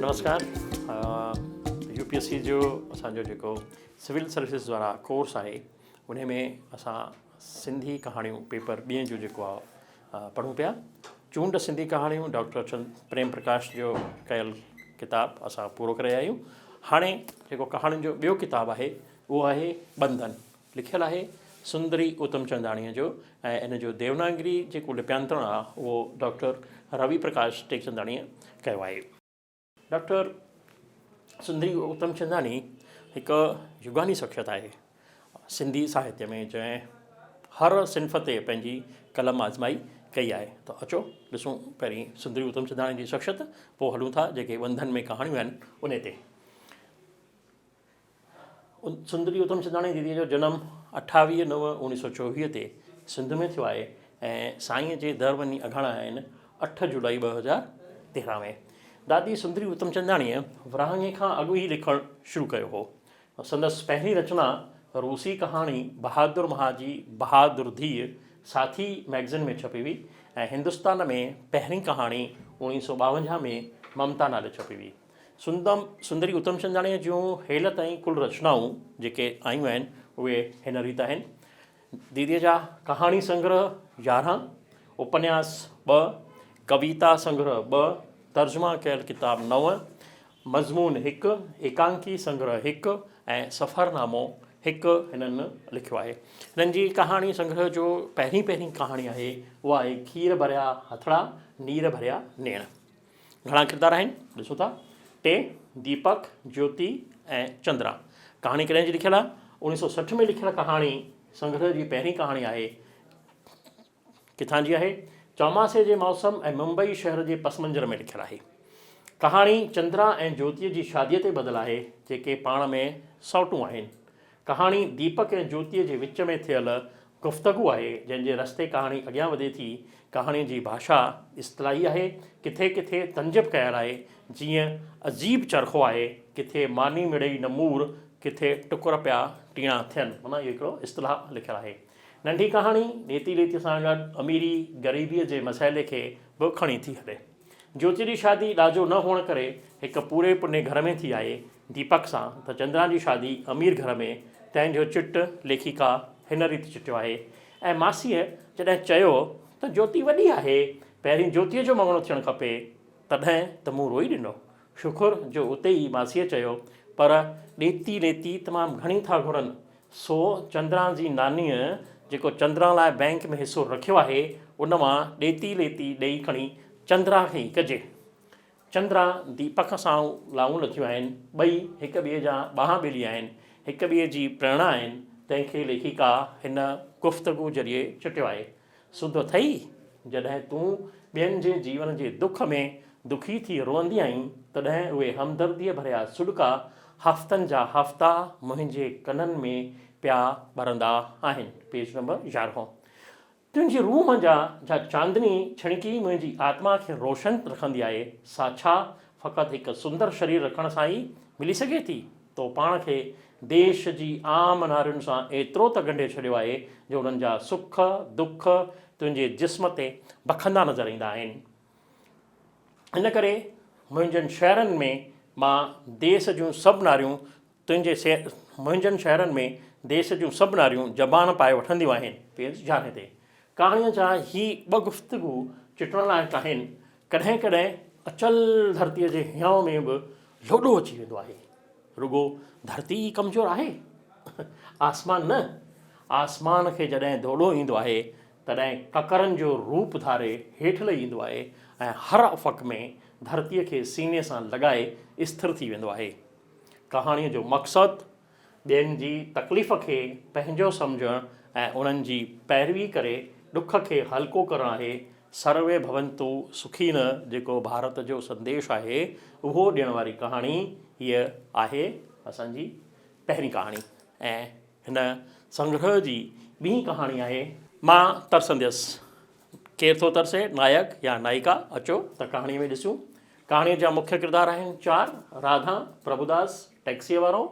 नमस्कार। UPSC जो असांजो जेको सिविल सर्विसिस द्वारा कोर्स आहे उन में असां सिंधी कहाणियूं पेपर ॿिएं जो जेको आहे पढ़ूं पिया। चूंड सिंधी कहाणियूं डॉक्टर प्रेम प्रकाश जो कयल किताब असां पूरो करे आया आहियूं। हाणे जेको कहाणियुनि जो ॿियो किताबु आहे उहो आहे बंधन, लिखियलु आहे सुंदरी उतमचंदाणीअ जो, ऐं इन जो देवनागरी जेको लिपियांतरण आहे उहो डॉक्टर रवि प्रकाश टेकचंदाणीअ कयो आहे। डॉक्टर सुंदरी उतमचंदाणी हिकु युगानी शख़्सियत आहे सिंधी साहित्य में, जंहिं हर सिंफ़ ते पंहिंजी कलम आज़माई कई आहे। त अचो ॾिसूं पहिरीं सुंदरी उतमचंदाणी जी शख़्सियत, पोइ हलूं था जेके बंधन में कहाणियूं आहिनि उन ते। सुंदरी उतमचंदाणी दीदीअ जो जनमु 28/9/1924 ते सिंध में थियो आहे ऐं साईंअ जे दर वञी अघाणा आहिनि 8 जुलाई 2013 में। दादी सुंदरी उतमचंदाणीअ विरहाङे खां अॻु ई लिखणु शुरू कयो हो। संदसि पहिरीं रचना रूसी कहाणी बहादुर मां जी बहादुर धीअ साथी मैगज़िन में छपी हुई ऐं हिंदुस्तान में पहिरीं कहाणी 1952 में ममता नाले छपी हुई। सुंदरी उतमचंदाणीअ जूं हेल ताईं कुल रचनाऊं जेके आयूं आहिनि उहे हिन रीति आहिनि। दीदीअ जा कहाणी संग्रह 11, उपन्यास 2, कविता संग्रह 2, तर्जुमा कयल किताब 9, मज़मून 1, एकांकी संग्रह 1 ऐं सफ़रनामो 1 हिननि लिखियो आहे। हिननि जी कहाणी संग्रह जो पहिरीं कहाणी आहे उहा आहे खीर भरिया हथड़ा नीर भरिया नेण। घणा किरदार आहिनि ॾिसो था, 3, दीपक, ज्योति ऐं चंद्रा। कहाणी कॾहिं जी लिखियलु आहे? 1960 में लिखियलु कहाणी संग्रह जी पहिरीं कहाणी आहे। किथां जी आहे? चौमासे जे मौसम ऐं मुंबई शहर जे पस मंज़र में लिखियलु आहे। कहाणी चंद्रा ऐं ज्योतिअ जी शादीअ ते ॿधलु आहे, जेके पाण में सौटूं आहिनि। कहाणी दीपक ऐं ज्योतिअ जे विच में थियल गुफ़्तगू आहे, जंहिंजे रस्ते कहाणी अॻियां वधे थी। कहाणीअ जी भाषा इस्तलाही आहे, किथे किथे तंजब कयल आहे, जीअं अजीब चरखो आहे, किथे मानी मिड़ई नमूर, किथे टुकुर पिया टीणा थियनि। माना इहो हिकिड़ो इस्तलाह लिखियलु आहे। नंढी कहाणी नीति रीति सां गॾु अमीरी ग़रीबीअ जे मसइले खे बि खणी थी हले। ज्योति जी शादी ॾाजो न हुअण करे हिकु पूरे पुने घर में थी आहे दीपक सां, त चंद्रा जी शादी अमीर घर में, तंहिंजो चिट लेखिका हिन रीति चिटियो आहे। ऐं मासीअ जॾहिं चयो त ज्योति वॾी आहे, पहिरीं ज्योतिअ जो मङणो थियणु खपे, तॾहिं त मूं रोई ॾिनो। शुकुर जो उते ई मासीअ चयो, पर ॾेती ॾेती तमामु घणी था घुरनि, सो चंद्रा जी नानीअ जेको चंद्रा लाइ बैंक में हिसो रखियो आहे उन मां ॾेती लेती ॾेई खणी चंद्रा खे ई कजे। चंद्रा दीपक सां लाऊं लथियूं आहिनि, ॿई हिक ॿिए जा ॿांह ॿेली आहिनि, हिक ॿिए जी प्रेरणा आहिनि। तंहिंखे लेखिका हिन गुफ़्तगू ज़रिए चिटियो आहे। सुध अथई जॾहिं तूं ॿियनि जे जीवन जे दुख में दुखी थी रोअंदी आहीं, तॾहिं उहे हमदर्दीअ भरिया सुॾका हफ़्तनि जा हफ़्ता मुंहिंजे कननि में पिया ॿरंदा आहिनि। Page number 11। तुंहिंजी रूह जा चांदनी छिणकी मुंहिंजी आत्मा खे रोशन रखंदी आहे। सा छा फ़क़ति हिकु सुंदर शरीर रखण सां ई मिली सघे थी? तो पाण खे देश जी आम नारियुनि सां एतिरो त ॻंढे छॾियो आहे जो उन्हनि जा सुख दुख तुंहिंजे जिस्म ते बखंदा नज़र ईंदा आहिनि। इन करे मुंहिंजनि शहरनि में मां देश जूं सभु नारियूं मुंहिंजनि शहरनि में देश जूं सभु नारियूं ज़बान पाए वठंदियूं आहिनि। पेज 11 ते। कहाणीअ जा ही 2 गुफ़्तगू चिटण लाइक़ आहिनि। कॾहिं कॾहिं अचल धरतीअ जे हियांव में बि लोॾो अची वेंदो आहे। रुगो धरती ई कमज़ोर आहे, आसमान न। आसमान खे जॾहिं दोड़ो ईंदो आहे तॾहिं ककरनि जो रूप धारे हेठि लही ईंदो आहे ऐं हर अफ़क़ में धरतीअ खे सीने सां लॻाए स्थिर थी वेंदो आहे। कहाणीअ जो मक़सदु ॿियनि जी तकलीफ़ खे पंहिंजो सम्झणु ऐं उन्हनि जी पैरवी करे ॾुख खे हल्को करणु आहे। सर्वे भवन्तु सुखीन जेको भारत जो संदेश आहे उहो ॾियण वारी कहाणी हीअ आहे असांजी पहिरीं कहाणी। ऐं हिन संग्रह जी ॿी कहाणी आहे मां तरसंदसि। केरु थो तरसे, नायक या नायिका? अचो त कहाणीअ में ॾिसूं। कहाणीअ जा मुख्य किरदार आहिनि 4, राधा, प्रभुदास, टैक्सीअ वारो,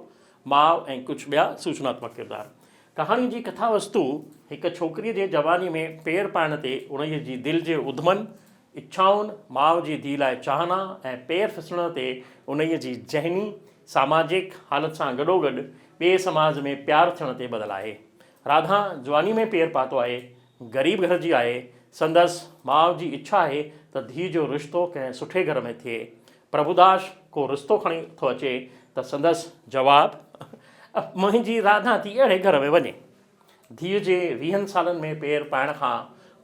माउ ऐं कुझु ॿिया सूचनात्मक किरदार। कहाणी जी कथा वस्तु हिकु छोकिरीअ जे जवानी में पेर पाइण ते उन जी दिलि जे उधमनि इच्छाउनि, माउ जी धीउ लाइ चाहना ऐं पेर फिसण ते उन्हीअ जी ज़हनी सामाजिक हालत सां गॾोगॾु ॿिए समाज में प्यार थियण ते ॿधल आहे। राधा जवानी में पेर पातो आहे, ग़रीब घर जी आहे। संदसि माउ जी इच्छा आहे त धीउ जो रिश्तो कंहिं सुठे घर में थिए। प्रभुदास को रिश्तो खणी थो अचे त संदसि जवाबु मुंहिंजी राधा थी अहिड़े घर में वञे। धीउ जे 20 सालनि में पेर पाइण खां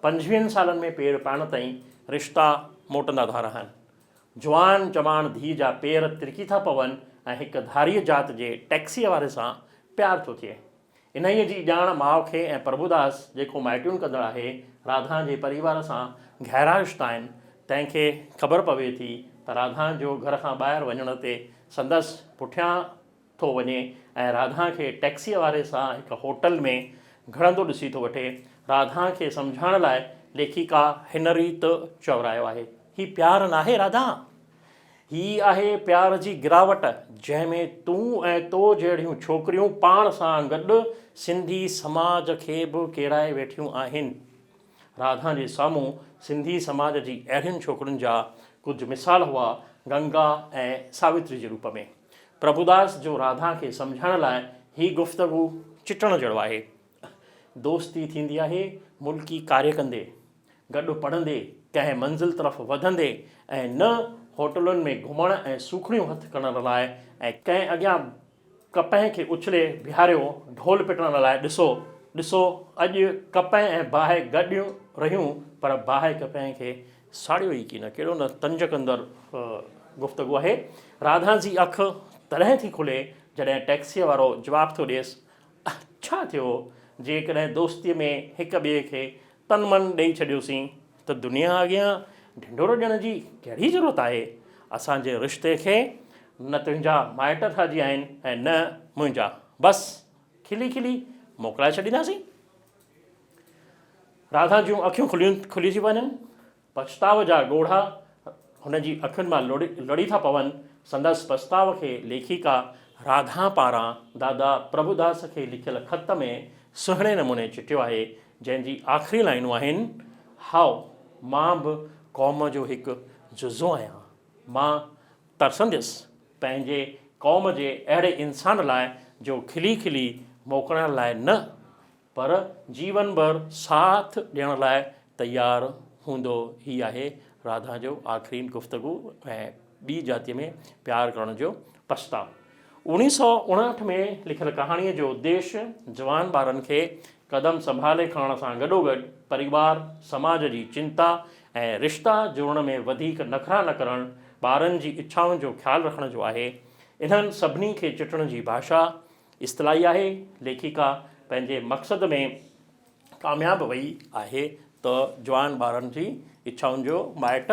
25 सालनि में पेर पाइण ताईं रिश्ता मोटंदा था रहनि। जवान चवान धीउ जा पेर तिरकी था पवनि ऐं हिकु धारीअ जात जे टैक्सीअ वारे सां प्यार थो थिए। इन्हीअ जी ॼाण माउ खे ऐं प्रभुदास जेको माइटियूं कंदड़ आहे राधा जे परिवार सां गहरा रिश्ता आहिनि, तंहिंखे ख़बर पवे थी त राधा जो घर खां ॿाहिरि वञण ते संदसि पुठियां थो वञे ऐं राधा खे टैक्सीअ वारे सां हिकु होटल में घणंदो ॾिसी थो वठे। राधा खे सम्झाइण लाइ लेखिका हिन रीति चवरायो आहे, हीउ प्यारु नाहे राधा, हीअ आहे प्यार जी गिरावट जंहिंमें तूं ऐं तो जहिड़ियूं छोकिरियूं पाण सां गॾु सिंधी समाज खे बि केराए वेठियूं आहिनि। राधा जे साम्हूं सिंधी समाज जी अहिड़ियुनि छोकिरियुनि जा कुझु मिसाल हुआ गंगा ऐं सावित्री जे रूप में। प्रभुदास जो राधा खे सम्झाइण लाइ हीअ गुफ़्तगू चिटण जहिड़ो आहे। दोस्ती थींदी आहे मुल्की कार्य कंदे, गॾु पढ़ंदे, कंहिं मंज़िल तरफ़ वधंदे ऐं न होटलुनि में घुमण ऐं सूखड़ियूं हथ करण लाइ ऐं कंहिं अॻियां कपह खे उछले बीहारियो ढोल पिटण लाइ। ॾिसो अॼु कपह ऐं बाहि गॾियूं रहियूं पर बाहि कपह खे साड़ियो ई कीन। कहिड़ो न तंज कंदड़ गुफ़्तगू आहे। राधा जी अखि तॾहिं थी खुले जॾहिं टैक्सीअ वारो जवाबु थो ॾिएसि, छा थियो जेकॾहिं दोस्तीअ में हिक ॿिए खे तन मन ॾेई छॾियोसीं त दुनिया अॻियां ढिंढोरो ॾियण जी कहिड़ी ज़रूरत आहे। असांजे रिश्ते खे न तुंहिंजा माइट ठाहिजी आहिनि ऐं न मुंहिंजा, बसि खिली खिली मोकिलाए छॾींदासीं। राधा जूं अखियूं खुली थी वञनि, पछताव जा ॻोढ़ा हुन जी अखियुनि मां लड़ी था पवनि। संदसि पछताव खे लेखिका राधा पारां दादा प्रभुदास खे लिखियल ख़त में सुहिणे नमूने चिटियो आहे, जंहिंजी आख़िरी लाइनूं आहिनि, हाओ मां बि क़ौम जो हिकु जुज़ो आहियां। मां तरसंदसि पंहिंजे क़ौम जे अहिड़े इंसान लाइ जो खिली खिली मोकिलण लाइ न पर जीवन भर साथ ॾियण लाइ तयारु हूंदो। ही आहे राधा जो आख़िरी गुफ़्तगू ऐं ॿी जातीअ में प्यार करण जो पछताव। 1959 में लिखियल कहाणीअ जो उद्देश्य जवान ॿारनि खे क़दम संभाले खणण सां गॾोगॾु परिवार समाज जी चिंता ऐं रिश्ता जोड़ण में वधीक नखरा न करणु, ॿारनि जी इच्छाउनि जो ख़्यालु रखण जो आहे। इन्हनि सभिनी खे चिटण जी भाषा इस्तलाही आहे। लेखिका पंहिंजे मक़सद में कामयाबु वई आहे त जवान ॿारनि जी इच्छाउनि जो माइट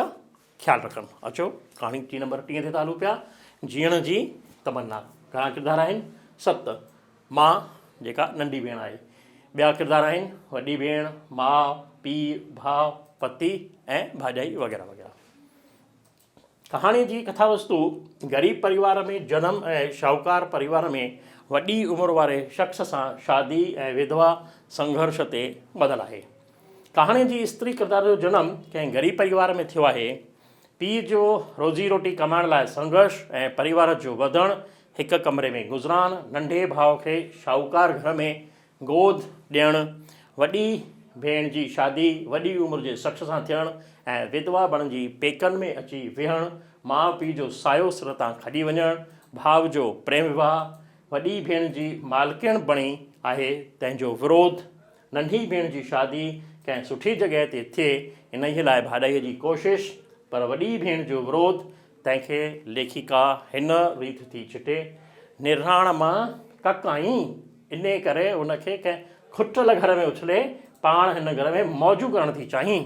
ख़्यालु रखनि। अचो कहाणी 3 नंबर 3 ते था हलूं पिया। जीअण जी तमन्ना। घणा किरदार आहिनि? 7। मां जेका नंढी भेण आहे। ॿिया किरदार आहिनि वॾी भेण, माउ, पीउ, भाउ, पति ऐं भाॼाई वग़ैरह वग़ैरह। कहाणी जी कथा वस्तु ग़रीब परिवार में जनम ऐं शाहूकार परिवार में वॾी उमिरि वारे शख़्स सां शादी ऐं विधवा संघर्ष ते ॿधल आहे। कहाणी जी स्त्री किरदार जो जनम कंहिं ग़रीब परिवार में थियो आहे। पीउ जो रोज़ी रोटी कमाइण लाइ संघर्ष ऐं परिवार जो वधणु, हिक कमरे में गुज़रान, नंढे भाउ खे शाहूकार घर में गोद ॾियणु, वॾी भेण जी शादी वॾी उमिरि जे शख़्स सां थियणु ऐं विधवा बणिजी पेकनि में अची विहणु, माउ पीउ जो सायो सिर तां खॼी वञणु, भाउ जो प्रेम विवाह, वॾी भेण जी मालकिण बणी आहे तंहिंजो विरोध, नंढी भेण जी शादी कंहिं सुठी जॻह ते थिए इन्हीअ लाइ भाॼाईअ जी कोशिशि, पर वॾी भेण जो विरोध। तंहिंखे लेखिका हिन रीति थी चिटे, निणान मां कक आहीं, इन करे उनखे कंहिं खुटल घर में उछले पाण हिन घर में मौजू करण थी चाहीं।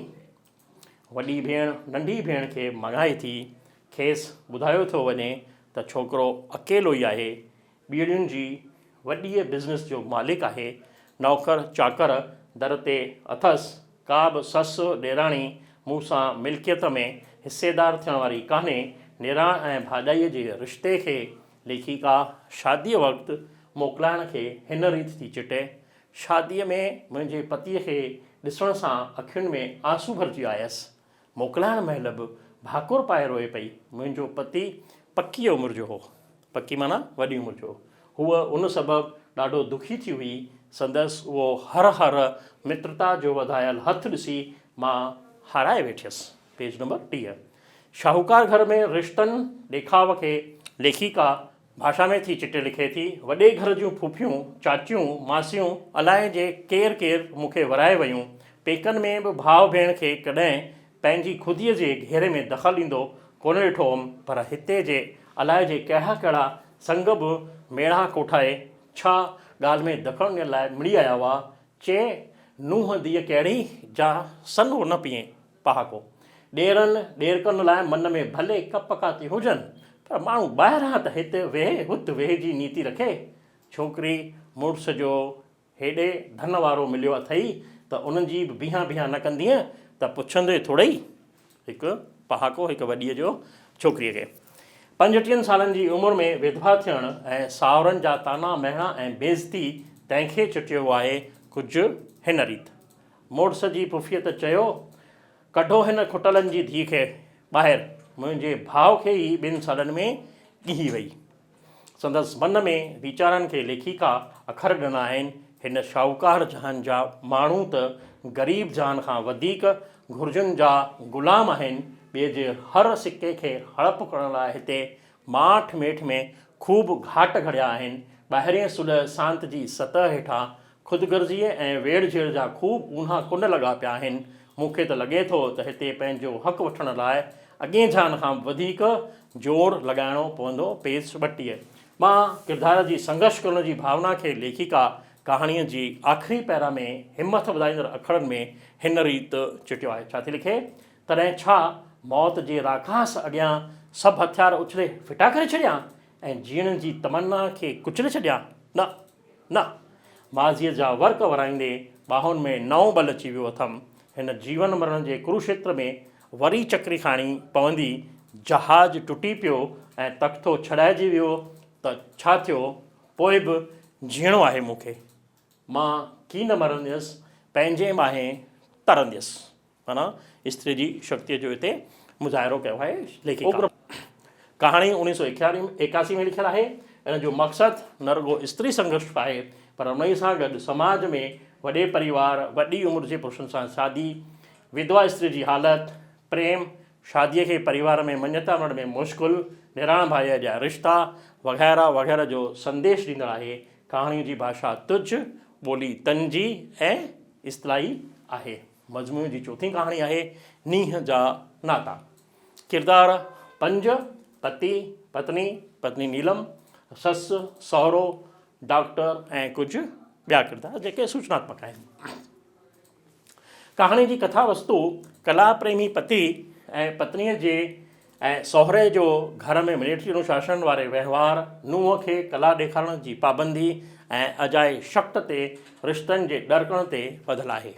वॾी भेण नंढी भेण खे मङाए थी, खेसि ॿुधायो थो वञे त छोकिरो अकेलो ई आहे, ॿीड़ियुनि जी वॾीअ बिज़नेस जो मालिक आहे, नौकर चाकर दर ते अथसि, का बि ससु ॾेराणी मूं सां मिल्कियत में हिसेदार थियण वारी कान्हे। निणान ऐं भाॼाईअ जे रिश्ते खे लेखिका शादीअ वक़्तु मोकिलाइण खे हिन रीति थी चिटे, शादीअ में मुंहिंजे पतीअ खे ॾिसण सां अखियुनि में आंसू भरिजी आयसि, मोकिलाइण महिल बि भाकुर पाए रोए पई। मुंहिंजो पति पकी उमिरि जो हो, पकी माना वॾी उमिरि जो। हूअ उन सबबु ॾाढो दुखी थी हुई। संदसि उहो हर हर मित्रता जो वधायल हथु ॾिसी मां हाराए वेठियसि। Page number 30। शाहूकार घर में रिश्तनि ॾेखाव खे लेखिका भाषा में थी चिटे लिखे थी। वॾे घर जूं फूफियूं, चाचियूं, मासियूं अलाए जे केरु केरु मूंखे वराए वयूं। पेकनि में बि भाउ भेण खे कॾहिं पंहिंजी ख़ुदीअ जे घेरे में दख़ल ईंदो कोन ॾिठो हुअमि, पर हिते जे अलाए जे कहिड़ा कहिड़ा संग बि मेड़ा कोठाए छा ॻाल्हि में दखण ॾियण लाइ मिड़ी आया हुआ। चए नुंहुं धीअ कहिड़ी जा सन्हो न पीए पहाको। ॾेरनि ॾेरकनि लाइ मन में भले कप काती हुजनि, पर माण्हू ॿाहिरां त हिते वेह हुते वेह जी नीति रखे। छोकिरी मुड़ुस जो हेॾे धन वारो मिलियो अथई त उन्हनि जी बि बीहां बीहां न कंदीअ त पुछंदे थोड़ई हिकु पहाको हिकु वॾीअ जो छोकिरीअ खे। 35 सालनि जी उमिरि में विधवा थियण ऐं सावरनि जा ताना महणा ऐं बेइज़ती तंहिंखे चिटियो आहे कुझु हिन रीति। मुड़ुस जी पुफीअ त चयो, कढो हिन खुटलनि जी धीउ खे ॿाहिरि। मुंहिंजे भाउ खे ई 2 सालनि में ॻीही वई। संदसि मन में वीचारनि खे लेखिका अखर ॾिना आहिनि। हिन शाहूकार जहान जा माण्हू त ग़रीब जान खां वधीक घुर्जुनि जा ग़ुलाम आहिनि। ॿिए जे हर सिके खे हड़प करण लाइ हिते माठ मेठ में ख़ूब घाट घड़िया आहिनि। ॿाहिरें सुलह सांत जी सतह हेठां ख़ुदगर्ज़ीअ ऐं वेड़ झेड़ जा ख़ूब ऊन्हा कुंड लॻा पिया आहिनि। मूंखे त लॻे थो त हिते पंहिंजो हक़ वठण लाइ अॻे जान खां वधीक ज़ोर लॻाइणो पवंदो। पेज 32। मां किरदार जी संघर्ष करण जी भावना खे लेखिका कहाणीअ जी आख़िरी पैरा में हिमत वधाईंदड़ अखरनि में हिन रीति चिटियो आहे। छा थी लिखे, तॾहिं छा मौत जे राखास अॻियां सभु हथियार उछले फिटा करे छॾियां ऐं जीअण जी तमन्ना खे कुचले छॾियां? न न, माज़ीअ जा वर्क वराईंदे ॿाहुनि में नओं बल अची वियो अथमि। हिन जीवन मरण जे कुरुक्षेत्र में वरी चक्री खाणी पवंदी। जहाज़ टुटी पियो ऐं तख़्तो छॾाइजी वियो त छा थियो, पोइ बि जीअणो आहे मूंखे। मां की न मरंदसि, पंहिंजे माहे तरंदसि। माना स्त्री जी शक्तिअ जो हिते मुज़ाहिरो कयो आहे लेखिका। कहाणी 1981 में लिखियलु आहे। इन जो मक़सदु न रुगो स्त्री संघर्ष आहे, पर उन सां गॾु समाज में वॾे परिवार, वॾी उमिरि जे पुरुषनि सां शादी, विधवा स्त्री जी हालति, प्रेम, शादीअ खे परिवार में मञता वठण में मुश्किल, निराण भाईअ जा रिश्ता वग़ैरह वग़ैरह जो संदेश ॾींदड़ आहे। कहाणीअ जी भाषा तुझ, ॿोली तंजी ऐं इस्तलाही आहे। मज़मून जी चौथी कहाणी आहे नींहं जा नाता। किरदार 5, पति पत्नी, पत्नी नीलम, ससु सहुरो, डॉक्टर ऐं कुझु ॿिया किरदार जेके सूचनात्मक आहिनि। कहाणी जी कथा वस्तु कला प्रेमी पति ऐं पत्नीअ जे ऐं सहुरे जो घर में मिलिट्री अनुशासन वारे वहिंवार, नुंहं खे कला ॾेखारण जी पाबंदी ऐं अजाए शक्त ते रिश्तनि जे ॾरकण ते ॿधलु आहे।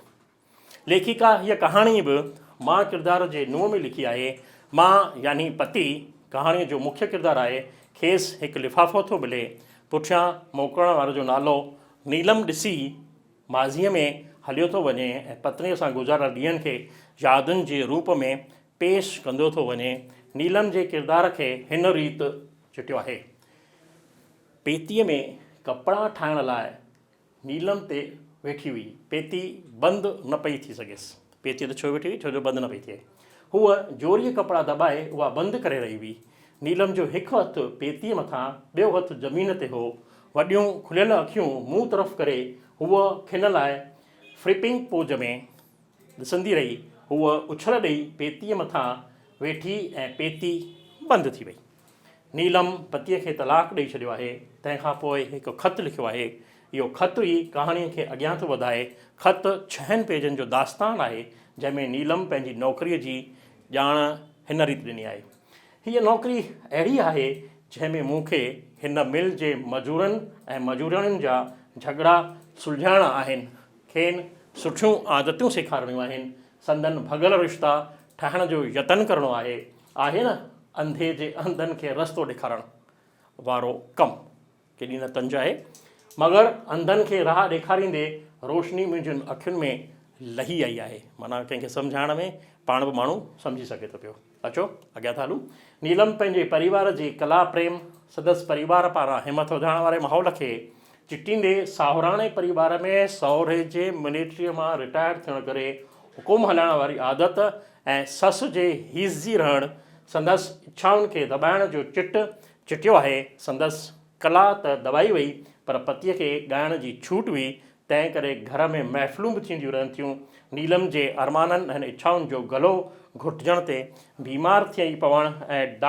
लेखिका हीअ कहाणी बि मां किरदार जे नुंहं में लिखी आहे। मां यानी पति कहाणीअ जो मुख्य किरदारु आहे। खेसि हिकु लिफ़ाफ़ो थो मिले, पुठियां मोकिलण वारे जो नालो नीलम ॾिसी माज़ीअ में हलियो थो वञे ऐं पत्नीअ सां गुज़ारियल ॾींहंनि खे यादुनि जे रूप में पेश कंदो थो वञे। नीलम जे किरदार खे हिन रीति चिटियो आहे। पेतीअ में कपिड़ा ठाहिण लाइ नीलम ते वेठी हुई। पेती बंदि न पई थी सघेसि। पेतीअ ते छो वेठी हुई? छो जो बंदि न पई थिए। हूअ जोरीअ कपिड़ा दॿाए उहा बंदि करे रही हुई। नीलम जो हिकु हथु पेतीअ मथां, ॿियो हथु ज़मीन ते हो। वॾियूं खुलियल अखियूं मूं तरफ़ करे हूअ खिन लाइ फ्लिपिंग पोज में ॾिसंदी रही। हूअ उछल ॾेई पेतीअ मथां वेठी ऐं पेती बंदि थी वई। नीलम पतीअ खे तलाक ॾेई छॾियो आहे। तंहिंखां पोइ हिकु ख़तु लिखियो आहे। इहो ख़तु ई कहाणीअ खे अॻियां थो वधाए। ख़तु 6 पेजनि जो दास्तान आहे, जंहिंमें नीलम पंहिंजी नौकरीअ जी ॼाण हिन रीति ॾिनी आहे। हीअ नौकरी अहिड़ी आहे जंहिंमें मूंखे हिन मिल जे मज़ूरनि ऐं मज़ूरनि जा झगड़ा सुलझाइणा आहिनि, खेनि सुठियूं आदतियूं सेखारणियूं आहिनि, संदन भॻल रिश्ता ठाहिण जो यतन करिणो आहे न अंधे जे अंधनि खे रस्तो ॾेखारण वारो कमु। केॾी न तंज आहे, मगर अंधनि खे राह ॾेखारींदे रोशनी मुंहिंजियुनि अखियुनि में लही आई आहे, माना कंहिंखे सम्झाइण में पाण बि माण्हू सम्झी सघे थो पियो। अचो अॻियां था हलूं। नीलम पंहिंजे परिवार जे कला प्रेम सदस्य परिवार पारां हिमत वधाइण वारे माहौल खे चिटींदे साहुराणे परिवार में सहुरे जे मिलिट्रीअ मां रिटायर थियण करे हुकुम हलाइण वारी आदत ऐं ससु जे हीज़जी रहणु संदसि इच्छाउनि खे दॿाइण जो चिटियो आहे। संदसि कला त दॿाई वई पर पतीअ खे ॻाइण जी छूट हुई, तंहिं करे घर में महफ़िलूं बि थींदियूं रहनि थियूं। नीलम जे अरमाननि ऐं इच्छाउनि जो गलो घुटिजण ते बीमार थी पवणु ऐं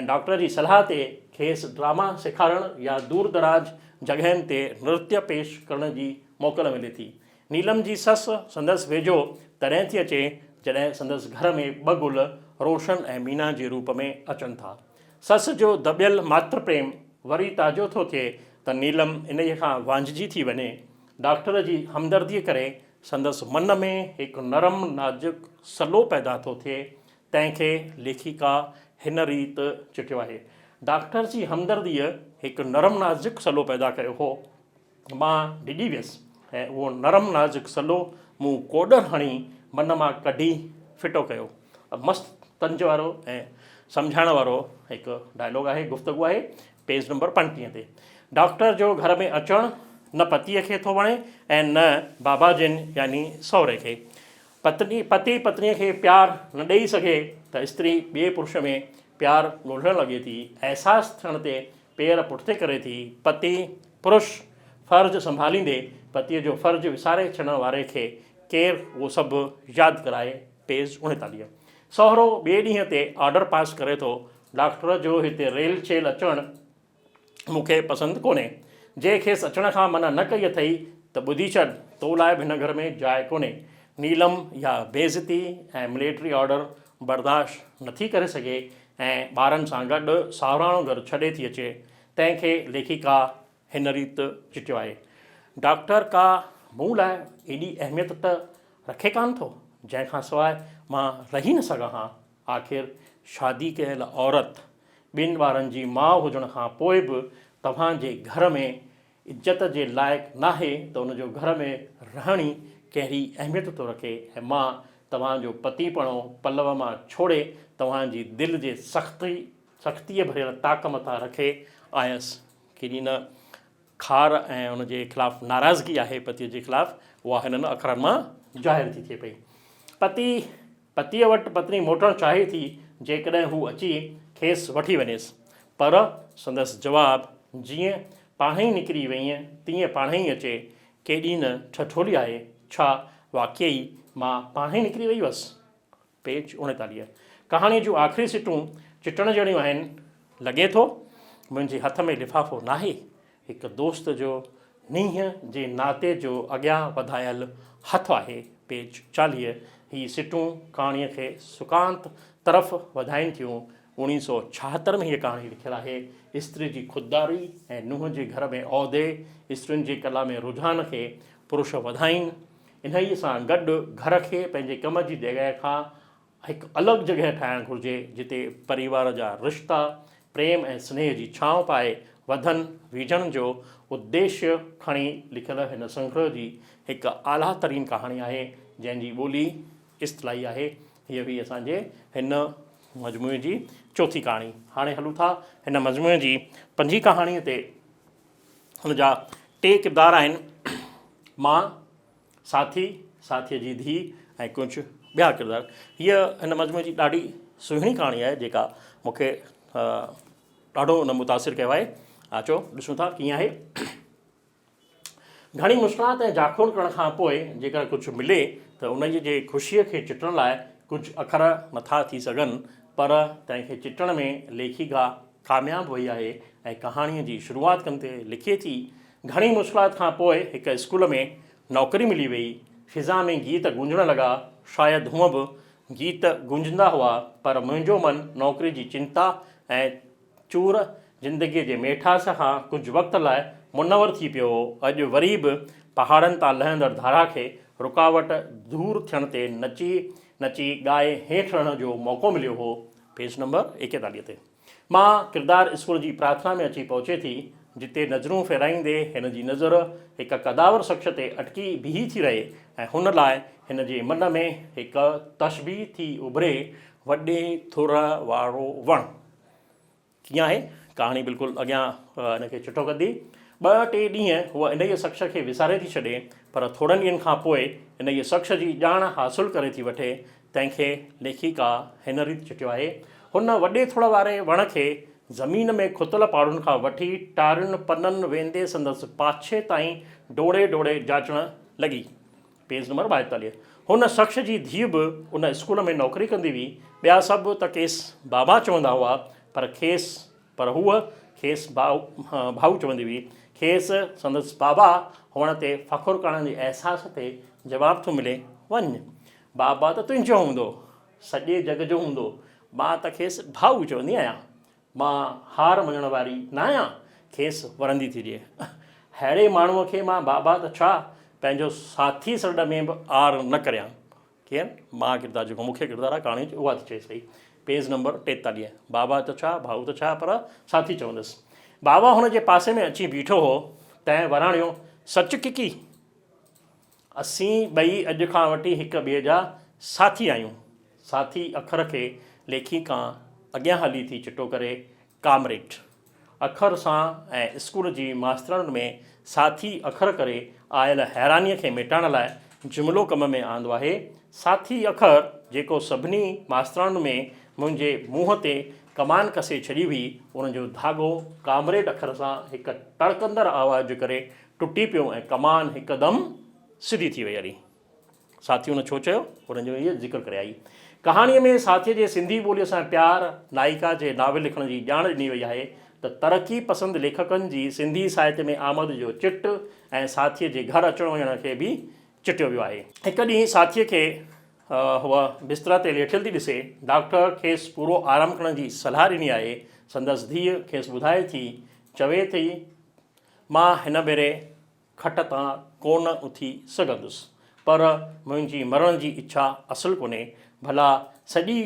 डॉक्टर जी सलाह ते खेसि ड्रामा सेखारणु या दूर दराज जॻहियुनि ते नृत्य पेश करण जी मोकल मिले थी। नीलम जी ससु संदसि वेझो तॾहिं थी अचे जॾहिं संदसि घर में ॿ गुल रोशन ऐं मीना जे रूप में अचनि था। ससु जो दॿियल मातृ प्रेम वरी ताज़ो थो थिए त नीलम इन खां वांझिजी थी वञे। डॉक्टर जी हमदर्दीअ करे संदसि मन में हिकु नरम नाज़ुक सलो पैदा थो थिए, तंहिंखे लेखिका हिन रीति चिटियो आहे। डॉक्टर जी हमदर्दीअ हिकु नरम नाज़ुक सलो पैदा कयो हो। मां डिॼी वियसि ऐं उहो नरम नाज़ुक सलो मूं कोॾर हणी मन मां कढी फिटो कयो। मस्तु तंज वारो ऐं सम्झाइण वारो हिकु डायलॉग आहे, गुफ़्तगू आहे, पेज नंबर 35 ते। डॉक्टर जो घर में अचणु न पतीअ खे थो वणे ऐं न बाबा जिन यानी सहुरे खे। पती पत्नीअ खे प्यार न ॾेई सघे त स्त्री ॿिए पुरुष में प्यार ॻोल्हणु लॻे थी। अहसासु थियण ते पेर पुठिते करे थी। पति पुरुष फ़र्ज़ु संभालींदे पतीअ जो फ़र्ज़ु विसारे छॾण वारे खे केरु उहो सभु यादि कराए। पेज 39। सहुरो ॿिए ॾींहं ते ऑर्डर पास करे थो, डॉक्टर जो हिते रेल चेल अचणु मूंखे पसंदि कोन्हे। जे खेसि अचण खां मना न कई अथई त ॿुधी छॾ, तो लाइ बि हिन घर में जाइ कोन्हे। नीलम या बेइज़ती ऐं मिलिट्री ऑर्डर बर्दाश्त नथी करे सघे ऐं ॿारनि सां गॾु साहुराणो घरु छॾे थी अचे, तंहिंखे लेखिका हिन रीति चिटियो आहे। डॉक्टर का मूं लाइ एॾी अहमियत त रखे कान थो, जंहिंखां सवाइ मां रही न सघां हा। आख़िर शादी कयल औरत ॿिनि ॿारनि जी माउ हुजण खां पोइ बि तव्हांजे घर में इज़त जे लाइक़ु नाहे त उनजो घर में रहण ई कहिड़ी अहमियत थो रखे। ऐं मां तव्हांजो पतीपणो पलव मां छोड़े तव्हांजी दिलि जे सख़्तीअ भरियल ताक़ मथां रखे आयसि। केॾी न खार ऐं उनजे ख़िलाफ़ु नाराज़गी आहे पतीअ जे ख़िलाफ़ु, उहा हिननि अखरनि मां ज़ाहिर थी थिए पई। पतीअ वटि पत्नी मोटणु चाहे थी जेकॾहिं हू अची खेसि वठी वञेसि, पर संदसि जवाबु जीअं पाण ई निकिरी वईअ तीअं पाण ई अचे। केॾी न ठठोली आहे, छा वाक़ई मां पाण ई निकिरी वई हुअसि। पेज 39। कहाणीअ जूं आख़िरी सिटूं चिटण जहिड़ियूं आहिनि। लॻे थो मुंहिंजे हथ में लिफ़ाफ़ो नाहे, हिकु दोस्त जो नींहं जे नाते जो अॻियां वधायल हथु आहे। पेज 40। ही सिटूं कहाणीअ खे सुकांत तरफ़ वधाइनि थियूं। 1976 में हीअ कहाणी लिखियलु आहे। स्त्री जी ख़ुददारी ऐं नुंहं जे घर में उहिदे, स्त्रियुनि जी कला में रुझान खे पुरुष वधाइनि। इन्हीअ सां गॾु घर खे पंहिंजे कम जी जॻह खां हिकु अलॻि जॻह ठाहिणु घुरिजे, जिते परिवार जा रिश्ता प्रेम ऐं स्नेह जी छांव पाए वधनि। विझण जो उद्देश्य खणी लिखियल हिन संग्रह जी हिकु आला तरीन कहाणी आहे, जंहिंजी ॿोली इस्तलाही आहे। हीअ बि असांजे हिन मजमूए जी चौथी कहाणी। हाणे हलूं था हिन मजमूए जी 5हीं कहाणीअ ते। हुनजा 3 किरदार आहिनि, मां, साथीअ जी धीउ ऐं कुझु ॿिया किरदार। हीअ हिन मजमूए जी ॾाढी सुहिणी कहाणी आहे जेका मूंखे ॾाढो हुन मुतासिर कयो आहे। अचो ॾिसूं था कीअं आहे। घणी मुश्किलात ऐं जाखोड़ करण खां पोइ जेकर कुझु मिले त उनजी जे ख़ुशीअ खे चिटण लाइ कुझु अखर नथा थी सघनि, पर तंहिंखे चिटण में लेखिका कामयाबु वई आहे ऐं कहाणीअ जी शुरूआति कंदे लिखे थी। घणी मुश्किलात खां पोइ हिकु स्कूल में नौकरी मिली वई। फिज़ा में गीत गूंजण लॻा, शायदि हूअं बि गीत गूंजंदा हुआ, पर मुंहिंजो मन नौकरी जी चिंता ऐं चूर ज़िंदगीअ जे मेठास खां कुझु वक़्त लाइ मुनवर थी पियो हो। अॼु वरी बि पहाड़नि तां लहंदड़ धारा खे रुकावट दूर थियण ते नची ॻाए हेठि रहण जो मौक़ो मिलियो हो। पेज नंबर 41 ते। मां किरदारु स्कूल जी प्रार्थना में अची पहुचे थी। जिते नज़रूं फेराईंदे हिन जी नज़र हिकु कदावर शख़्स ते अटकी बीही थी रहे ऐं हुन लाइ हिन जे मन में हिकु तशबीह थी उभिरे वॾे थुर वारो वणु। कीअं आहे कहाणी बिल्कुलु अॻियां हिनखे चिटो कंदी। 2-3 ॾींहं हूअ इन ई शख़्स खे विसारे थी छॾे, पर थोरनि ॾींहंनि खां पोइ इन ई शख़्स जी ॼाण हासिलु करे थी वठे। तंहिंखे लेखिका हिन रीति चिटियो आहे, हुन वॾे थुर वारे वण खे ज़मीन में खुतल पाड़ुनि खां वठी टारियुनि पननि वेंदे संदसि पाछे ताईं डोड़े डोड़े जाचणु लॻी। Page number 42। हुन शख़्स जी धीउ बि उन स्कूल में नौकरी कंदी हुई। ॿिया सभु त खेसि बाबा चवंदा हुआ, पर हूअ खेसि भाऊ चवंदी हुई। खेसि संदसि बाबा हुअण ते फ़ख़ुरु करण जे अहसास ते जवाबु थो मिले, वञ, बाबा त तुंहिंजो हूंदो, सॼे जग जो हूंदो, मां त खेसि भाऊ चवंदी आहियां, मां हार मञण वारी न आहियां, खेसि वरंदी थी ॾिए। अहिड़े माण्हूअ खे मां बाबा त छा, पंहिंजो साथी सॾ में बि आर न करियां। केरु? मां किरदारु, जेको मुख्य किरदारु आहे कहाणी उहा थी चए सही। Page number 43। बाबा त छा, भाऊ त छा, पर साथी चवंदुसि। बाबा हुन जे पासे में अची बीठो हो। तंहिं वराणियो, सच किकी, असीं ॿई अॼु खां वठी हिक ॿिए जा साथी आहियूं। साथी अखर खे लेखिका अॻियां हली थी चिटो करे, कामरेड अखर सां ऐं स्कूल जी मास्तरनि में साथी अखर करे आयल हैरानीअ खे मिटाइण लाइ जुमिलो कम में आंदो आहे। साथी अखर जेको सभिनी मास्तरनि में मुंहिंजे मुंहं ते कमान कसे छॾी हुई, उनजो धाॻो कामरेड अखर सां हिकु टड़कंदड़ आवाज़ करे टुटी पियो ऐं कमान हिकदमि सिधी थी वई। हली साथी हुन छो चयो, हुनजो इहो ज़िक्र करे आई। कहाणीअ में साथीअ जे सिंधी ॿोलीअ सां प्यार, नाइका जे नाविल लिखण जी ॼाण ॾिनी वई आहे त तरक़ी पसंदि लेखकनि जी सिंधी साहित्य में आमद जो चिट ऐं साथीअ जे घर अचण वञण खे बि चिटियो वियो आहे। हिकु ॾींहुं साथीअ खे हूअ बिस्तर ते लेटियल थी ॾिसे। डॉक्टर खेसि पूरो आराम करण जी सलाह ॾिनी आहे। संदसि धीउ खेसि ॿुधाए थी, चवे थी, मां हिन भेरे खट तां कोन उथी सघंदुसि, पर मुंहिंजी मरण जी इच्छा असुलु कोन्हे। भला सॼी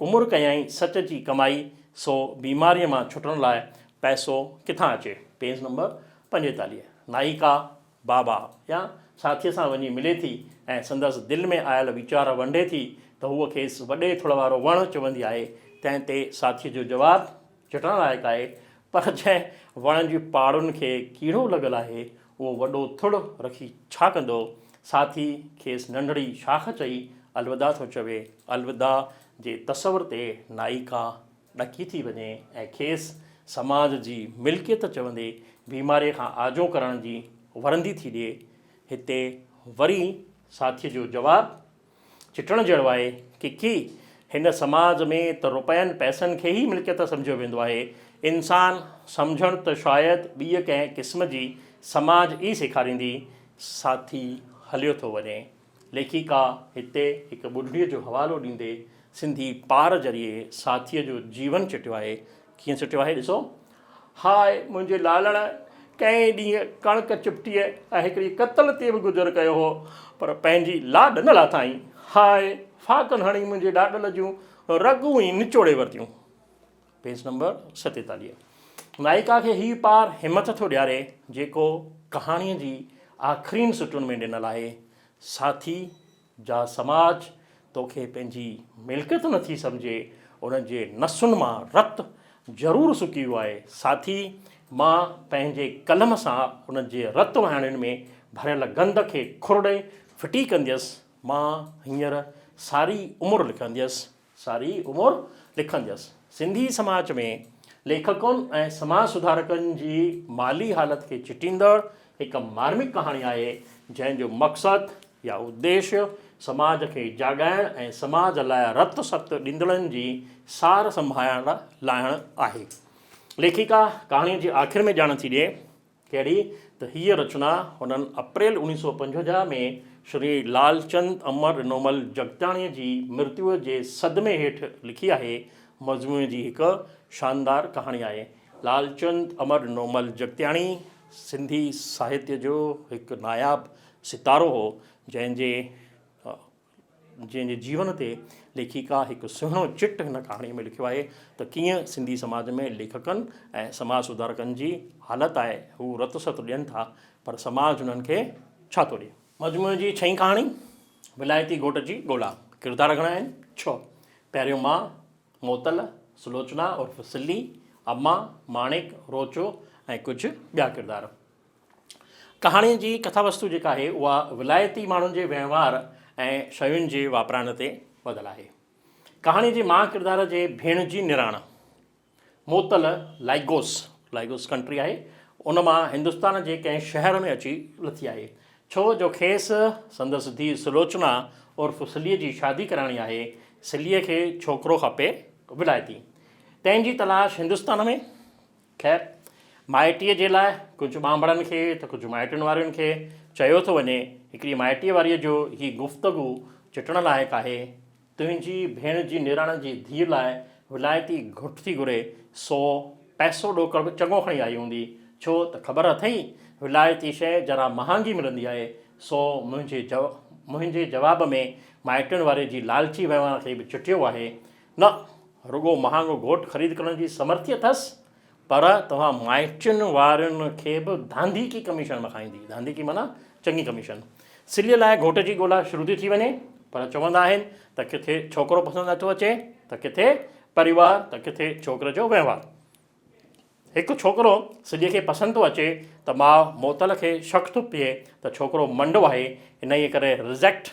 उमिरि कयई सच जी कमाई, सो बीमारीअ मां छुटण लाइ पैसो किथां अचे। Page number 45। नाइका बाबा या साथीअ सां वञी मिले थी ऐं संदसि दिलि में आयल वीचार वंडे थी त हूअ खेसि वॾे थुड़ वारो वणु चवंदी आहे। तंहिं ते साथीअ जो जवाबु चिटण लाइक़ु आहे, पर जंहिं वण जी पाड़ुनि खे कीड़ो लॻल आहे, उहो वॾो थुड़ रखी छा कंदो। साथी खेसि नंढड़ी शाख चई अलविदा थो चवे। अलविदा जे तसवर ते नाइका ॾकी थी वञे ऐं खेसि समाज जी मिल्कियत चवंदे बीमारीअ खां आजो करण जी वरंदी थी ॾिए। हिते वरी साथीअ जो जवाबु चिटण जहिड़ो आहे कि हिन समाज में त रुपयनि पैसनि खे ई मिल्कियत सम्झियो वेंदो आहे। इंसान सम्झणु त शायदि ॿीअ कंहिं क़िस्म जी समाज ई सेखारींदी। साथी हलियो थो वञे। लेखिका हिते हिकु ॿुढड़ीअ जो हवालो ॾींदे सिंधी पार ज़रिए साथीअ जो जीवन चिटियो आहे। कीअं चिटियो आहे ॾिसो। हाय मुंहिंजे लालण, कंहिं ॾींहुं कणिक चिपटीअ ऐं हिकिड़ी कतल ते बि गुज़र कयो हो, पर पंहिंजी लाॾ न लाथाई। हाय फाकनि हणी मुंहिंजे ॾाॾल जूं रगूं ई निचोड़े वरितियूं। Page number 47। नाइका खे ही पार हिमत थो ॾियारे जेको कहाणीअ जी आख़िरीन सुटुनि में ॾिनल आहे। साथी जा समाज तोखे पंहिंजी मिल्कियत नथी सम्झे, उनजे नसुनि मां रतु ज़रूरु सुकी वियो आहे। साथी, मां पंहिंजे कलम सां उनजे रतु वहाणियुनि में भरियल गंद खे खुरड़े फिटी कंदसि। मां हींअर सारी उमिरि लिखंदसि। सिंधी समाज में लेखकनि ऐं समाज सुधारकनि जी माली हालति खे चिटींदड़ हिकु मार्मिक कहाणी आहे, जंहिंजो मक़सदु या उद्देश्य समाज खे जाॻाइण ऐं समाज लाइ रत सत ॾींदड़नि जी सार संभालण लाइणु आहे। लेखिका कहाणीअ जी आख़िर में ॼाण थी ॾिए कहिड़ी त हीअ रचना हुननि अप्रैल 1955 में श्री लालचंद अमर नोमल जगताणीअ जी मृत्युअ जे सदमे हेठि लिखी आहे। मज़मूअ जी हिकु शानदार कहाणी आहे। लालचंद अमर नोमल जगताणी सिंधी साहित्य जो हिकु नायाबु सितारो हो, जंहिंजे जंहिंजे जीवन ते लेखिका हिकु सुहिणो चिट हिन कहाणीअ में लिखियो आहे त कीअं सिंधी समाज में लेखकनि ऐं समाज सुधारकनि जी हालति आहे, हू रत सत ॾियनि था पर समाज उन्हनि खे छा थो ॾिए। मजमूए जी 6 कहाणी, विलायती घोट जी ॻोल्हा। किरदार घणा आहिनि? 6। पहिरियों मां, मोतल, सुलोचना उर्फ सिल्ली, अम्मा, माणिक, रोचो ऐं कुझु ॿिया किरदार। कहाणीअ जी कथा वस्तु जेका आहे उहा विलायती माण्हुनि जे वहिंवार ऐं शयुनि जे वापराइण ते ॿधल आहे। कहाणी जे मां किरदार जे भेण जी निणान मोतल लाइगोस कंट्री आहे, उन मां हिंदुस्तान जे कंहिं शहर में अची लथी आहे, छो जो खेसि संदसि धीउ सुलोचना उर्फ सिलीअ जी शादी कराइणी आहे। सिलीअ खे छोकिरो खपे विलायती, तंहिंजी तलाश हिंदुस्तान में। ख़ैर, माइटीअ जे लाइ कुझु ॿांभणनि खे त कुझु माइटुनि वारनि खे चयो थो वञे। हिकिड़ी माइटीअ वारीअ जो ही गुफ़्तगू चिटण लाइक़ु आहे। तुंहिंजी भेण जी निणान जी धीउ लाइ विलायती घुट थी घुरे, सो पैसो ॾोकड़ बि चङो खणी आई हूंदी, छो त ख़बर अथई विलायती शइ जरा महांगी मिलंदी आहे। सो मुंहिंजे जवाब में माइटुनि वारे जी लालची वहिंवार खे बि चिटियो आहे। न रुॻो महांगो घोट ख़रीद करण जी समर्थी अथसि, पर तव्हां माइटुनि वारनि खे बि धांधीकी कमीशन मखाईंदी। धांधीकी माना चङी कमीशन। सिलीअ लाइ घोट जी ॻोल्हा शुरू थी वञे, पर चवंदा आहिनि त किथे छोकिरो पसंदि नथो अचे, त किथे परिवार, त किथे छोकिरे जो वहिंवार। हिकु छोकिरो सिलीअ खे पसंदि थो अचे त माउ मोतल खे शक थो पिए त छोकिरो मंडो आहे, इन ई करे रिजेक्ट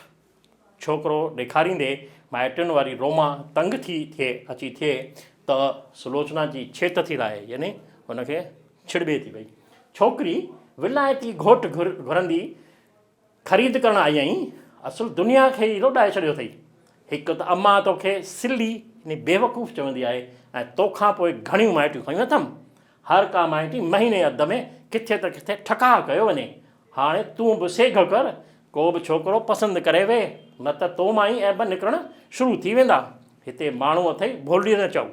छोकिरो ॾेखारींदे माइटुनि वारी रोमा तंग अची थिए त सुलोचना जी छेत थी लाहे, यानी हुनखे छिड़िॿे थी वई। छोकिरी विलायती घोट घुरंदी ख़रीद करणु आई आहीं, असुलु दुनिया खे ई लोॾाए छॾियो अथई। हिकु त अम्मा तोखे सिली यानी बेवकूफ़ चवंदी आहे, ऐं तोखां पोइ घणियूं माइटियूं खयूं अथमि। हर का माइटी महीने अधु में किथे त किथे ठका कयो वञे। हाणे तूं बि सेघ कर, को बि छोकिरो पसंदि करे वे, न त तो मां ई ऐब निकिरणु शुरू थी वेंदा। हिते माण्हू अथई, भोली न चओ।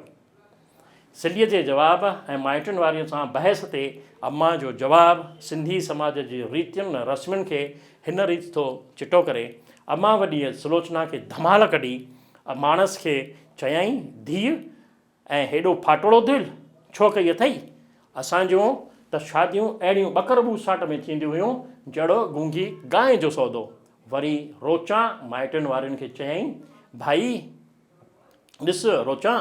सिलीअ जे जवाब ऐं माइटुनि वारीअ सां बहस ते अम्मा जो जवाबु सिंधी समाज जी रीतियुनि रस्मुनि खे हिन रीति थो चिटो करे। अम्मा वॾीअ सुलोचना खे धमाल कढी माणस खे चयाईं, धीउ ऐं हेॾो फाटड़ो दिलि छो कई अथई? असांजूं त शादियूं अहिड़ियूं ॿकरबू साट में थींदियूं हुयूं जहिड़ो गूंगी गांइ जो सौदो। वरी रोचा माइटुनि वारनि खे चयाईं, भाई ॾिस रोचा,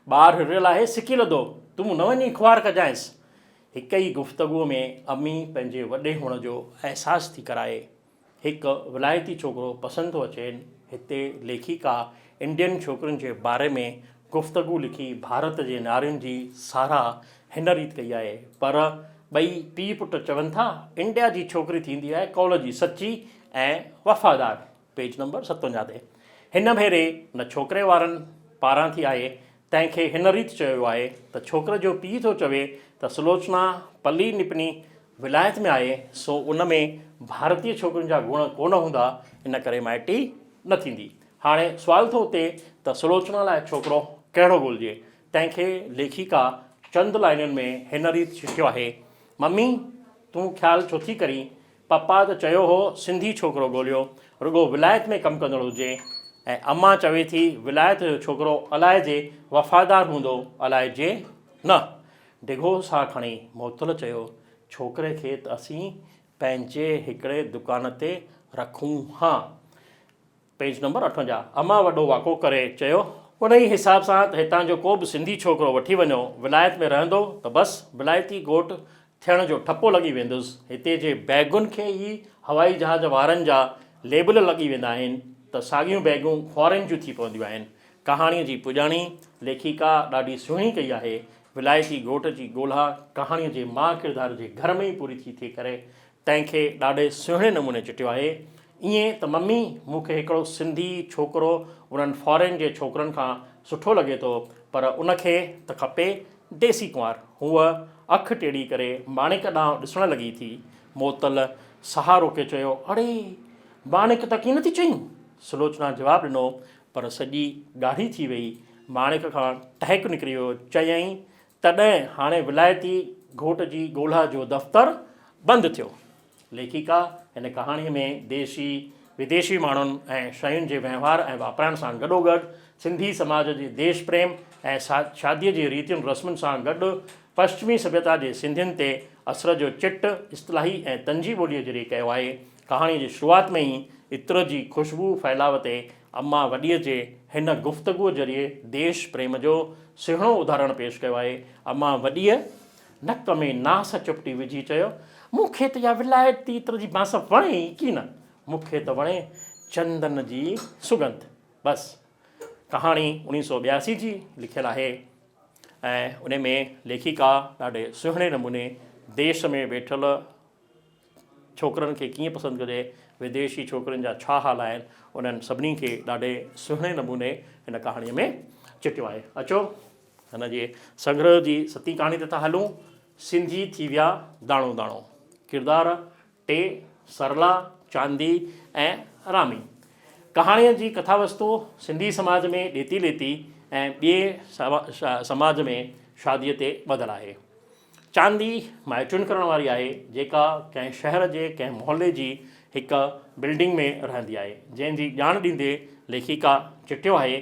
ॿारु हिरियल आहे, सिकी लधो, तूं न वञी खुआर कजांइसि। हिक ई गुफ़्तगूअ में अम्मी पंहिंजे वॾे हुअण जो अहसासु थी कराए। हिकु विलायती छोकिरो पसंदि थो अचेनि। हिते लेखिका इंडियन छोकिरियुनि जे बारे में गुफ़्तगू लिखी भारत जे नारियुनि जी साराह हिन रीति कई आहे, पर ॿई पीउ पुटु चवनि था इंडिया जी छोकिरी थींदी आहे कौल जी सची ऐं वफ़ादार। पेज नंबर 57 ते। हिन भेरे न छोकिरे वारनि पारां थी आहे, तंहिंखे हिन रीति चयो आहे त छोकिरे जो पीउ थो चवे त सुलोचना पली निपनी विलायत में आहे, सो उन में भारतीय छोकिरियुनि जा गुण कोन हूंदा, इन करे माइटी न थींदी। हाणे सुवाल थो उते त सुलोचना लाइ छोकिरो कहिड़ो ॻोल्हिजे। तंहिंखे लेखिका चंद लाइनुनि में हिन रीति चिठियो आहे, मम्मी तूं ख़्यालु छो थी करी? पप्पा त चयो हो सिंधी छोकिरो ॻोल्हियो, रुॻो विलायत में कमु कंदड़ हुजे। ऐं अम्मा चवे थी विलायत जो छोकिरो अलाइजे वफ़ादार हूंदो, अलाइजे न। डिघो साह खणी मोतल चयो, छोकिरे खे त असीं पंहिंजे हिकिड़े दुकान ते रखूं हा। Page number 58। अम्मा वॾो वाको करे चयो, उन ई हिसाब सां त हितां जो को बि सिंधी छोकिरो वठी वञो, विलायत में रहंदो त बसि विलायती घोट थियण जो ठपो लॻी वेंदुसि। हिते जे बैगुनि खे ई हवाई जहाज़ वारनि जा लेबल लॻी वेंदा आहिनि त साॻियूं बैगूं फॉरेन जूं थी पवंदियूं आहिनि। कहाणीअ जी पुॼाणी लेखिका ॾाढी सुहिणी कई आहे। विलायती घोट जी ॻोल्हा कहाणीअ जे मां किरदार जे घर में ई पूरी थी करे तंहिंखे ॾाढे सुहिणे नमूने चिटियो आहे। ईअं त मम्मी मूंखे हिकिड़ो सिंधी छोकिरो उन्हनि फॉरेन जे छोकिरनि खां सुठो लॻे थो, पर उनखे त खपे देसी कुंवार। हूअ अखि टेड़ी करे माणिक ॾांहुं ॾिसणु लॻी थी। मोतल सहारो के चयो, अड़े माणिक त कीअं नथी चईं? सुलोचना जवाबु ॾिनो, पर सॼी ॻाढ़ी थी वई। माणिक खां टहिक निकिरी वियो। चयाईं, तॾहिं हाणे विलायती घोट जी ॻोल्हा जो दफ़्तरु बंदि थियो। लेखिका हिन कहाणीअ में देसी विदेशी माण्हुनि ऐं शयुनि जे वहिंवार ऐं वापराइण सां गॾोगॾु सिंधी समाज जे देश प्रेम ऐं शादीअ जी रीतियुनि रस्मुनि सां गॾु पश्चिमी सभ्यता जे सिंधियुनि ते असर जो चिट इस्तलाही ऐं तंजी ॿोलीअ ज़रिए कयो आहे। कहाणीअ जी शुरूआति में ई इत्र जी ख़ुशबू फैलाव ते अम्मा वॾीअ जे हिन गुफ़्तगूअ ज़रिए देश प्रेम जो सुहिणो उदाहरण पेश कयो आहे। अम्मा वॾीअ नक में नास चुपटी विझी चयो, मूंखे त इहा विलायती इत्र जी बांस वणे ई की न, मूंखे त वणे चंदन जी सुगंध। बसि कहाणी 1982 जी लिखियलु आहे ऐं उन में लेखिका ॾाढे सुहिणे नमूने देश में वेठल छोकिरनि खे कीअं पसंदि कजे, विदेशी छोकिरनि जा छा हाल आहिनि, उन्हनि सभिनी खे ॾाढे सुहिणे नमूने हिन कहाणीअ में चिटियो आहे। अचो हिन जे संग्रह जी सती कहाणी ते था हलूं। सिंधी थी विया दाणो दाणो। किरदार 2 सरला, चांदी ऐं रामी। कहाणीअ जी कथावस्तु सिंधी समाज में ॾेती लेती ऐं ॿिए समाज में शादीअ ते ॿधलु आहे। चांदी माइटुनि करण वारी आहे जेका कंहिं शहर जे कंहिं मोहल्ले जी हिकु बिल्डिंग में रहंदी आहे, जंहिंजी ॼाण ॾींदे लेखिका चिटियो आहे,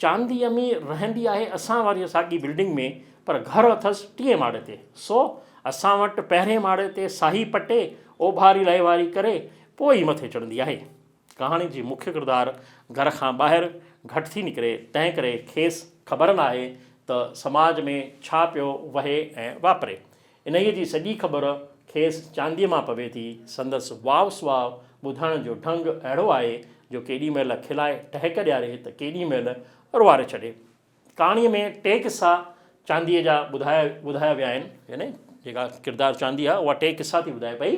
चांदी अमी रहंदी आहे असां वारी साॻी बिल्डिंग में, पर घर अथसि 3 माड़े ते। सो असां वटि पहिरें माड़े ते साही पटे ओभारी लहिवारी करे पोइ ई मथे चढ़ंदी आहे। कहाणी जी मुख्य किरदारु घर खां ॿाहिरि घटि थी निकिरे, तंहिं करे खेसि ख़बर न आहे त समाज में छा पियो वहे ऐं वापरे। इन्हीअ जी सॼी ख़बर खेसि चांदीअ मां पवे थी। संदसि वाव सुवाव ॿुधण जो ढंग अहिड़ो आहे जो केॾी महिल खिलाए टहिक ॾियारे त केॾी महिल रुआरे छॾे। कहाणीअ में 2 किस्सा चांदीअ जा ॿुधाया विया आहिनि, यानी जेका किरदारु चांदी आहे उहा 2 किस्सा थी ॿुधाए पई।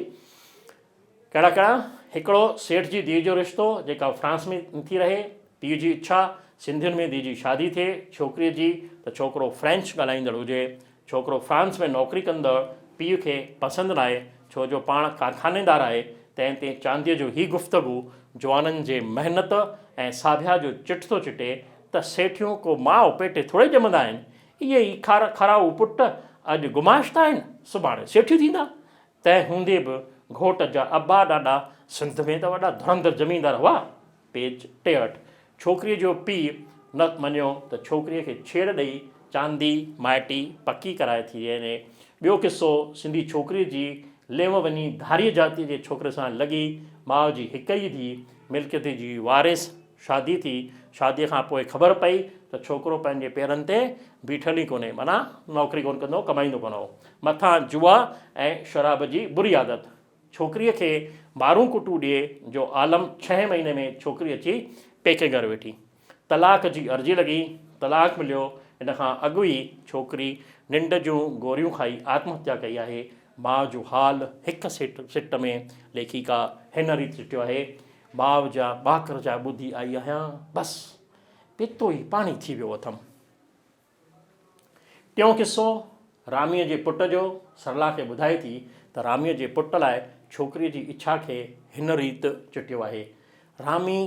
कहिड़ा कहिड़ा? हिकिड़ो सेठ जी धीउ जो रिश्तो जेका फ्रांस में थी रहे, पीउ जी इच्छा सिंधियुनि में धीउ जी शादी थिए छोकिरीअ जी, त छोकिरो फ्रेंच ॻाल्हाईंदड़ हुजे। छोकिरो फ्रांस में नौकरी कंदड़ पीउ खे पसंदि न आहे छो जो पाण कारखानेदार आहे। तंहिं ते चांदीअ जो ई गुफ़्तगू जवाननि जे महिनत ऐं साभिया जो चिट थो चिटे त सेठियूं को माउ पेटे थोरे ॼमंदा आहिनि, इहे ई खराऊ पुट अॼु गुमाश्ता आहिनि, सुभाणे सेठियूं थींदा। तंहिं हूंदे बि घोट जा अबा ॾाॾा सिंध में त वॾा धुरंधर ज़मीनदार हुआ। पेज 63। छोकिरीअ जो पीउ न मञियो त छोकिरीअ खे छेड़ ॾेई चांदी माइटी पकी कराए थी वञे। ॿियो किसो सिंधी छोकिरीअ जी लेव वञी धारीअ जातीअ जे छोकिरे सां लॻी, माउ जी हिकु ई धीउ मिल्कियत जी वारिस शादी थी। शादीअ खां पोइ ख़बर पई त छोकिरो पंहिंजे पेरनि ते बीठल ई कोन्हे, माना नौकरी कोन कंदो, कमाईंदो कोन हो। मथां जुआ ऐं शराब जी बुरी आदत। छोकिरीअ खे ॿारूं कुटू ॾिए जो आलम 6 महीने में छोकिरी अची पेके घर वेठी। तलाक जी अर्ज़ी लॻी, तलाक मिलियो। इन खां अॻु ई छोकिरी निंड जूं गोरियूं खाई आत्महत्या कई आहे। माउ जो हाल हिकु सिट में लेखिका हिन रीति चिटियो आहे, माउ जा ॿाकर जा ॿुधी आई आहियां, बसि पितो ई पाणी थी वियो अथमि। टियों किसो रामीअ जे पुट जो। सरला खे ॿुधाए थी त रामीअ जे पुट लाइ छोकिरीअ जी इच्छा खे हिन रीति चिटियो आहे, रामी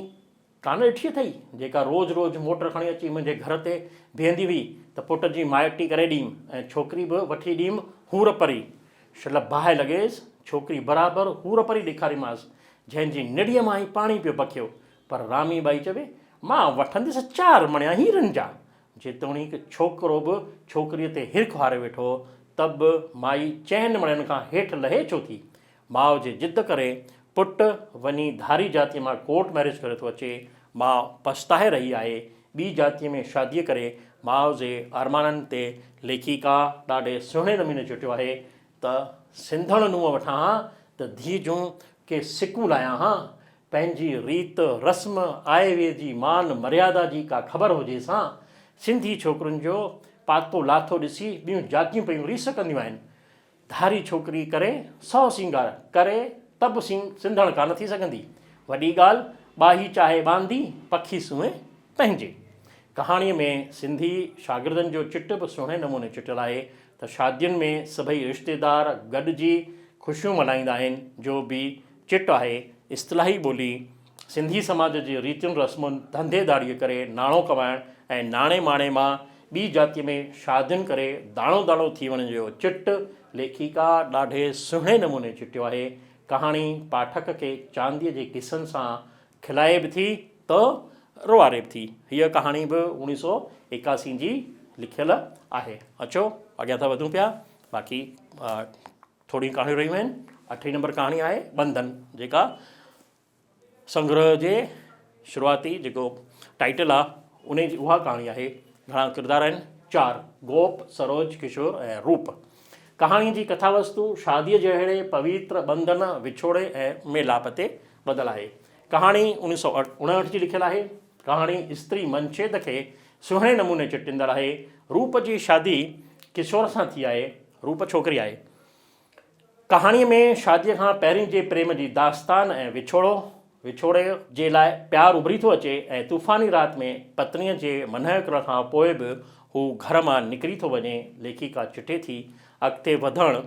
कान ॾिठी अथई जेका रोज़ु रोज़ु मोटर खणी अची मुंहिंजे घर ते बीहंदी हुई त पुट जी माइटी करे ॾींहुमि ऐं छोकिरी बि वठी ॾींहुमि हूर परी। शल बाहि लॻेसि, छोकिरी बराबरि हूर परी ॾेखारीमांसि जंहिंजी निड़ीअ मां ई पाणी पियो बखियो। पर रामी बाई चवे, मां वठंदसि 4 मणिया हीरनि जा। जेतोणीकि छोकिरो बि छोकिरीअ ते हिरख हारे वेठो, तब बि माई 4 मणियनि खां हेठि लहे छो थी। माउ जे ज़िद करे पुटु वञी धारी जातीअ मां कोर्ट मैरिज करे थो अचे। माउ पछताए रही आहे। ॿी जातीअ में शादीअ करे माउ जे अरमाननि ते लेखिका ॾाढे सुहिणे नमूने चिटियो आहे त सिंधण नुंहुं वठां हा त धीउ जूं के सिकूं लायां हा। पंहिंजी रीत रस्म आए वे जी मान मर्यादा जी का ख़बर हुजे सां सिंधी छोकिरुनि जो पातो लाथो ॾिसी ॿियूं जातियूं पियूं रीस कंदियूं आहिनि। धारी छोकिरी करे 100 सिंगार करे त बि सिंधण कान थी सघंदी। वॾी ॻाल्हि ॿाही चाहे ॿांदी पखी सूंहे पंहिंजे। कहाणीअ में सिंधी शागिर्दनि जो चिट बि सुहिणे नमूने चिटियल आहे त शादियुनि में सभई रिश्तेदार गॾिजी ख़ुशियूं मल्हाईंदा आहिनि जो बि चिट आहे। इस्तलाही ॿोली सिंधी समाज जी रीतियुनि रस्मुनि धंधेदारीअ करे नाणो कमाइण ऐं नाणे माणे मां ॿी जातीअ में शादियुनि करे दाणो दाणो थी वञण जो चिट लेखिका ॾाढे सुहिणे नमूने चिटियो आहे। कहाणी पाठक खे चांदीअ जे किसनि सां खिलाए बि थी त रोआरे बि थी। हीअ कहाणी बि 1981 जी लिखियल आहे। अचो अॻियां था वधूं पिया। बाक़ी थोरी कहाणियूं रहियूं आहिनि। 8 नंबर कहाणी आहे बंधन, जेका संग्रह जे शुरूआती जेको टाइटल आहे उन जी उहा कहाणी आहे। घणा किरदार आहिनि? 4, गोप, सरोज, किशोर ऐं रूप। कहाणीअ जी कथा वस्तु शादीअ जहिड़े पवित्र बंधन, विछोड़े ऐं मेलाप ते ॿधल आहे। कहाणी 1959 जी लिखियल आहे। कहाणी स्त्री मनछेद खे सुहिणे नमूने चिटींदड़ आहे। रूप जी शादी किशोर सां थी आहे। रूप छोकिरी आहे। कहाणीअ में शादीअ खां पहिरीं जे प्रेम जी दास्तान ऐं विछोड़े जे लाइ प्यारु उभरी थो अचे ऐं तूफ़ानी राति में पत्नीअ जे मनह करण खां पोइ बि हू घर मां निकिरी थो वञे। लेखिका चिटे थी, अॻिते वधणु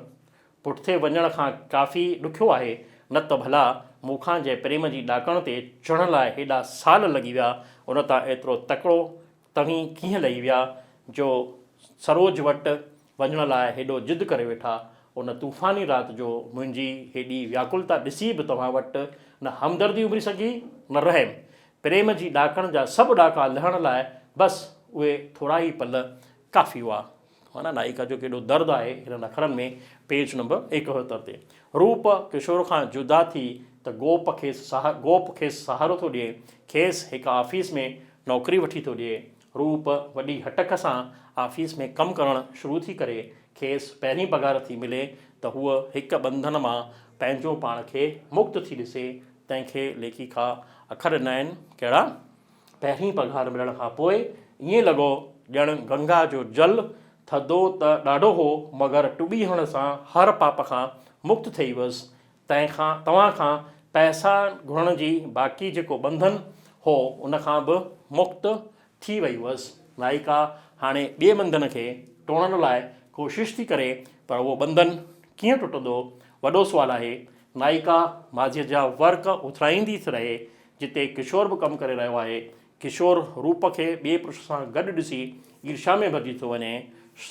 पुठिते वञण खां काफ़ी ॾुखियो आहे, न त भला मूंखां जे प्रेम जी ॾाकण ते चढ़ण लाइ हेॾा साल लॻी विया, उन तां एतिरो तकिड़ो तव्हीं कीअं लही विया जो सरोज वटि वञण लाइ हेॾो ज़िद करे वेठा। उन तूफ़ानी राति जो मुंहिंजी हेॾी व्याकुलता ॾिसी बि तव्हां वटि न हमदर्दी उभरी सघी न रहम। प्रेम जी ॾाकण जा सभु ॾाका लहण लाइ बसि उहे थोरा ई पल काफ़ी हुआ। माना नायिका जो केॾो दर्द आहे हिननि अखरनि में। पेज नंबर 71 ते। रूप किशोर खां जुदा थी त गोप खेसि सहारो थो ॾिए, खेसि हिकु ऑफिस में नौकरी वठी थो ॾिए। रूप वॾी हटक सां ऑफिस में कमु करणु शुरू थी करे खेसि पहिरीं पघार थी मिले त हूअ हिकु बंधन मां पंहिंजो पाण खे मुक्त थी ॾिसे। तंहिंखे लेखिका अखर ॾिना आहिनि कहिड़ा? पहिरीं पघार मिलण खां पोइ ईअं लॻो ॼण गंगा जो जल थधो त ॾाढो हो, मगर टुॿी हणण सां हर पाप खां मुक्त थी वियुसि। तव्हां खां पैसा घुरण जी बाक़ी जेको बंधन हो उन खां बि मुक्त थी वई हुअसि। नायिका हाणे ॿिए बंधन खे तोड़ण लाइ कोशिशि थी करे, पर उहो बंधन कीअं टुटंदो, वॾो सुवालु आहे। नायिका माज़ीअ जा वर्क उथराईंदी थी रहे, जिते किशोर बि कमु करे रहियो आहे। किशोर रूप खे ॿिए पुरुष सां गॾु ॾिसी ईर्ष्या में भॼी थो वञे।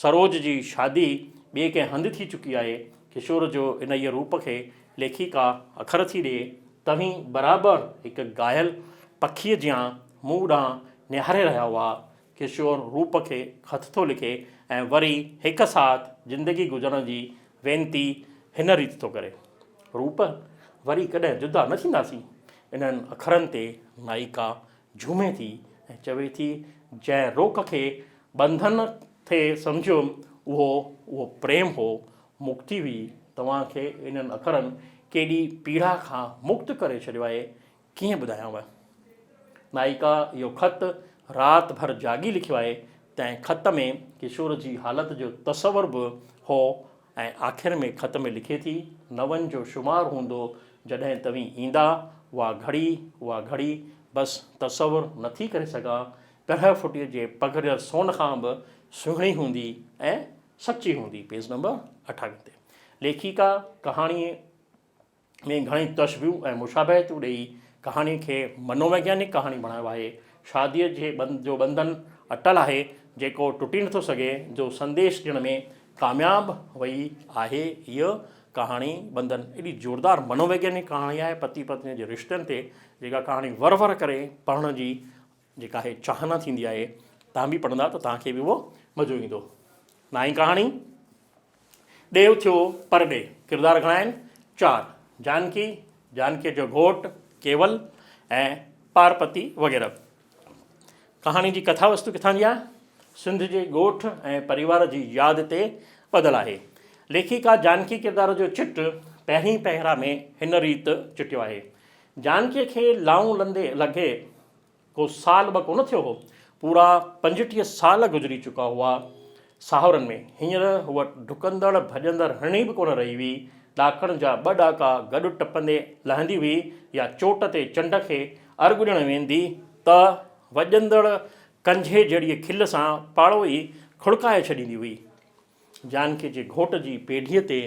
सरोज जी शादी ॿिए कंहिं हंधि थी चुकी आहे। किशोर जो इन ई रूप खे लेखिका अखर थी ॾिए, तव्हीं बराबरि हिकु घायल पखीअ जियां मूं ॾांहुं निहारे रहिया हुआ। किशोर रूप खे ख़त थो लिखे ऐं वरी हिकु साथ ज़िंदगी गुज़रण जी वेनती हिन रीति थो करे। रूप, वरी कॾहिं जुदा न थींदासीं। इन्हनि अखरनि ते नायिका झूमे थी ऐं चवे थी, जंहिं रोक खे बंधन थे सम्झियुमि उहो प्रेम हो, मुक्ति हुई। तव्हांखे इन्हनि अखरनि केॾी पीड़ा खां मुक्त करे छॾियो आहे, कीअं ॿुधायांव। नायिका इहो ख़त राति भर जागी लिखियो आहे। तंहिं ख़त में किशोर जी हालति जो तसवर बि हो ऐं आख़िर में ख़त में लिखे थी, नवनि जो शुमार हूंदो जॾहिं तव्हीं ईंदा, उहा घड़ी बसि तसवर नथी करे सघां। कह फुटीअ जे पघरियल सोन खां बि सुहिणी हूंदी ऐं सची हूंदी। पेज नंबर 28 ते। लेखिका कहाणीअ में घणई तशबीहूं ऐं मुशाबहतूं ॾेई कहाणीअ खे मनोवैज्ञानिक कहाणी बणायो आहे। शादीअ जो बंधन अटल आहे, जेको टुटी नथो सघे, जो संदेश ॾियण में कामयाबु वई आहे। हीअ कहाणी बंधन एॾी ज़ोरदारु मनोवैज्ञानिक कहाणी आहे पति पत्नीअ जे रिश्तनि ते, जेका कहाणी वर करे पढ़ण जी जेका आहे चाहना थींदी आहे। तव्हां बि पढ़ंदा त तव्हांखे बि उहो मज़ो ईंदो। 9 कहाणी ॾेव थियो परॾे। किरदार घणा आहिनि? 4। जानकीअ जो घोट केवल ऐं पार्वती वग़ैरह। कहाणी जी कथा वस्तु किथां जी आहे? सिंध जे ॻोठ ऐं परिवार जी यादि ते ॿधल आहे। लेखिका जानकी किरदार जो चिट पहिरीं पहिरा में हिन रीति चिटियो आहे। जानकीअ खे लाऊं लॻे को साल ॿ कोन थियो हो, पूरा 35 साल गुज़री चुका हुआ साहुरनि में। हींअर हूअ डुकंदड़ भॼंदड़ हणी बि कोन रही हुई। ॾाकण जा 2 ॾाका गॾु टपंदे लहंदी हुई, या चोट ते चंड खे अर्घु ॾियणु वेंदी त वॼंदड़ कंझे जहिड़ी खिल सां पाड़ो ई खुड़काए छॾींदी हुई। जानकी जे घोट जी पेढीअ ते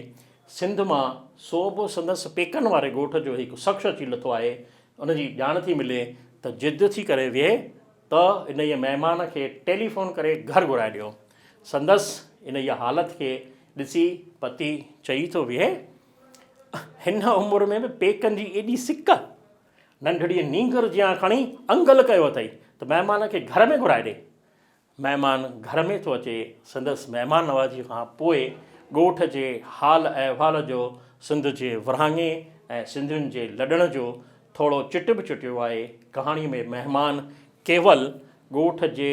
सिंध मां सोभ संदसि पेकनि वारे ॻोठ जो हिकु शख़्स अची लथो आहे। उनजी ॼाण थी मिले त ज़िद थी करे वेहे त इन ई महिमान खे टेलीफोन करे घर घुराए ॾियो। संदसि इन ई हालति खे ॾिसी पति चई थो, वेहे हिन उमिरि में बि पेकनि जी एॾी सिक। नंढड़ी नींगर जियां खणी अंगल कयो अथई त महिमान खे घर में घुराए ॾे। महिमान घर में थो अचे, संदसि महिमान नवाज़ी खां पोइ ॻोठ जे हाल अहिवाल जो, सिंध जे विरहाङे ऐं सिंधियुनि जे लॾण जो थोरो चिट बि चुटियो आहे। कहाणीअ में महिमान केवल ॻोठ जे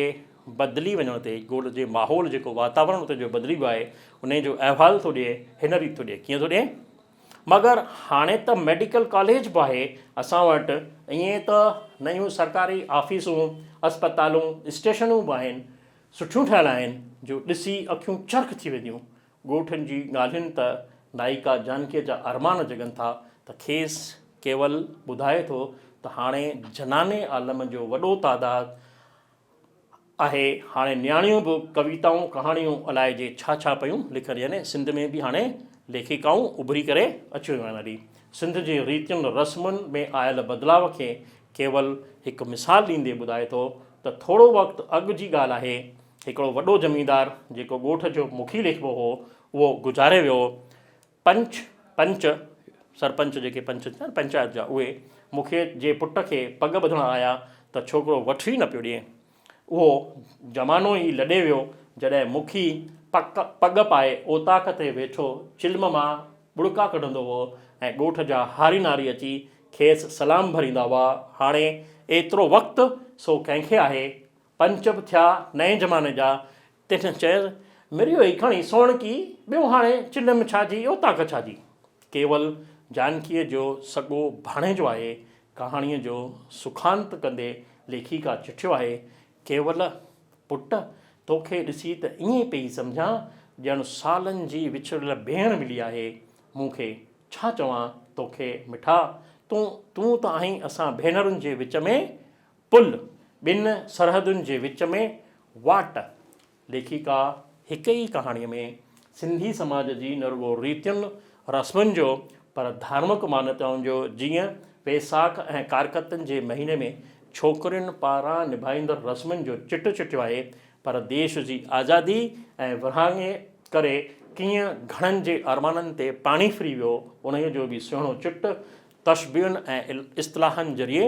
बदिली वञण ते, ॻोठ जे माहौल जेको वातावरण उते जो बदिली वियो आहे उन जो अहिवाल थो ॾिए, हिन रीति थो ॾिए। कीअं थो ॾिए? मगर हाणे त मेडिकल कॉलेज बि आहे असां वटि, ईअं त नयूं सरकारी ऑफिसूं, अस्पतालूं, स्टेशनूं बि आहिनि, सुठियूं ठहियल आहिनि, जो ॾिसी अखियूं चरख़ थी वेंदियूं। ॻोठनि जी ॻाल्हियुनि त नायिका जानकीअ जा अरमान जगनि था त खेसि केवल ॿुधाए थो त हाणे जनाने आलम जो वॾो तादादु आहे। हाणे नियाणियूं बि कविताऊं कहाणियूं अलाए जे छा छा पियूं लिखनि, यानी सिंध में बि हाणे लेखिकाऊं उभरी करे अची वियूं आहिनि। हली सिंध जे रीतियुनि रस्मुनि में आयल बदिलाव खे केवल हिकु मिसाल ॾींदे ॿुधाए थो त थोरो वक़्तु अॻु जी ॻाल्हि आहे, हिकिड़ो वॾो ज़मींदार जेको ॻोठ जो मुखी लेखिबो हो उहो गुज़ारे वियो। पंच सरपंच जेके पंच पंचायत जा, उहे मुखीअ जे पुट खे पग ॿधण आया त छोकिरो वठी न पियो ॾिए। उहो ज़मानो ई लॾे वियो जॾहिं मुखी पग पाए ओताक ते वेठो चिल्म मां बुड़का कढंदो हो ऐं ॻोठ जा हारी नारी अची खेसि सलाम भरींदा हुआ। हाणे एतिरो वक़्तु सो कंहिंखे आहे, पंच बि थिया नए ज़माने जा, तंहिं चयसि मिरियो ई खणी सोणकी, ॿियो हाणे चिल्म छाजी, ओताक छाजी। केवल जानकीअ जो सॻो भाणेजो आहे। कहाणीअ जो सुखांत कंदे लेखिका चिठियो आहे, केवल पुट तोखे ॾिसी त ईअं पई सम्झां ॼण सालनि जी विछड़ियल भेण मिली आहे। मूंखे छा चवां तोखे मिठा, तूं त आहीं असां भेनरुनि जे विच में पुल, ॿिनि सरहदुनि जे विच में वाट। लेखिका हिक ई कहाणीअ में सिंधी समाज जी न रुॻो रीतियुनि रस्मुनि जो पर धार्मिक मान्यताउनि जो, जीअं वेसाख ऐं कारकतनि जे महीने में छोकिरियुनि पारां निभाईंदड़ रस्मुनि जो चिट चिटियो आहे। पर देश जी आज़ादी ऐं विरहाङे करे कीअं घणनि जे अरमाननि ते पाणी फिरी वियो, उन जो बि सुहिणो चिट तशबीहुनि ऐं इस्तिलाहनि ज़रिए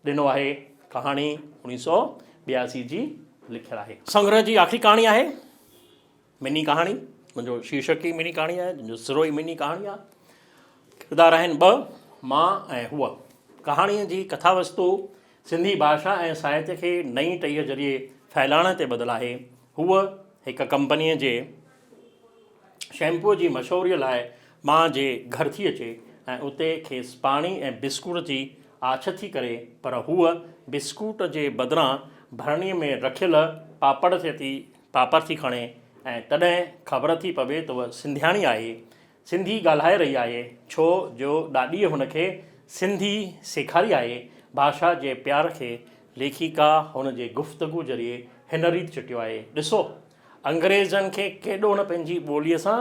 ॾिनो आहे। कहाणी 1982 जी लिखियलु आहे। संग्रह जी आख़िरी कहाणी आहे मिनी कहाणी। मुंहिंजो शीर्षक ई मिनी कहाणी आहे, मुंहिंजो सिरो ई मिनी कहाणी आहे। किरदार आहिनि ॿ, मां ऐं हूअ। कहाणीअ जी कथा वस्तु सिंधी भाषा ऐं साहित्य खे नई टईअ ज़रिए फैलाइण ते ॿधलु आहे। हूअ हिकु कंपनीअ जे शैम्पूअ जी मशहूरीअ लाइ मां जे घर थी अचे ऐं उते खेसि पाणी ऐं बिस्कुट जी आछ थी करे, पर हूअ बिस्कुट जे बदिरां भरणीअ में रखियल पापड़ थी खणे ऐं तॾहिं ख़बर थी पवे त उहा सिंधियाणी आहे, सिंधी ॻाल्हाए रही आहे, छो जो ॾाॾीअ हुनखे सिंधी सेखारी आहे। भाषा जे प्यार खे लेखिका हुन जे गुफ़्तगू ज़रिए हिन रीति चिटियो आहे। ॾिसो, अंग्रेज़नि खे केॾो न पंहिंजी ॿोलीअ सां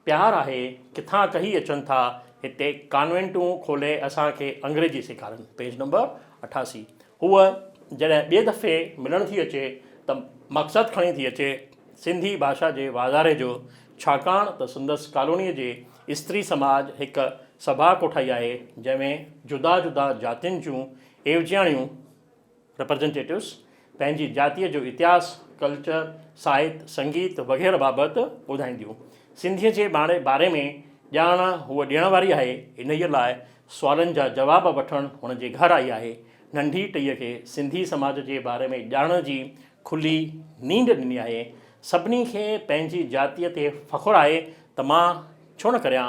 प्यारु आहे, किथां कही अचनि था हिते कॉन्वेंटूं खोले असांखे अंग्रेजी सेखारनि। Page number 88। हूअ जॾहिं ॿिए दफ़े मिलण थी अचे त मक़सदु खणी थी अचे सिंधी भाषा जे वाधारे जो, छाकाणि त संदसि कॉलोनीअ जे स्त्री समाज हिकु सभा कोठाई आहे जंहिंमें जुदा जुदा जातियुनि जूं एवजियाणियूं रिप्रेजेंटेटिव्स पंहिंजी जातीअ जो इतिहास, कल्चर, साहित्य, संगीत वग़ैरह बाबति ॿुधाईंदियूं। सिंधीअ जे बारे में ॼाण हूअ ॾियण वारी आहे, इन ई लाइ सुवालनि जा जवाब वठणु हुन जे घर आई आहे। नंढी टईअ खे सिंधी समाज जे बारे में ॼाण जी खुली नींड ॾिनी आहे। सभिनी खे पंहिंजी जातीअ ते फ़ख़ुरु आहे त मां छो न करियां।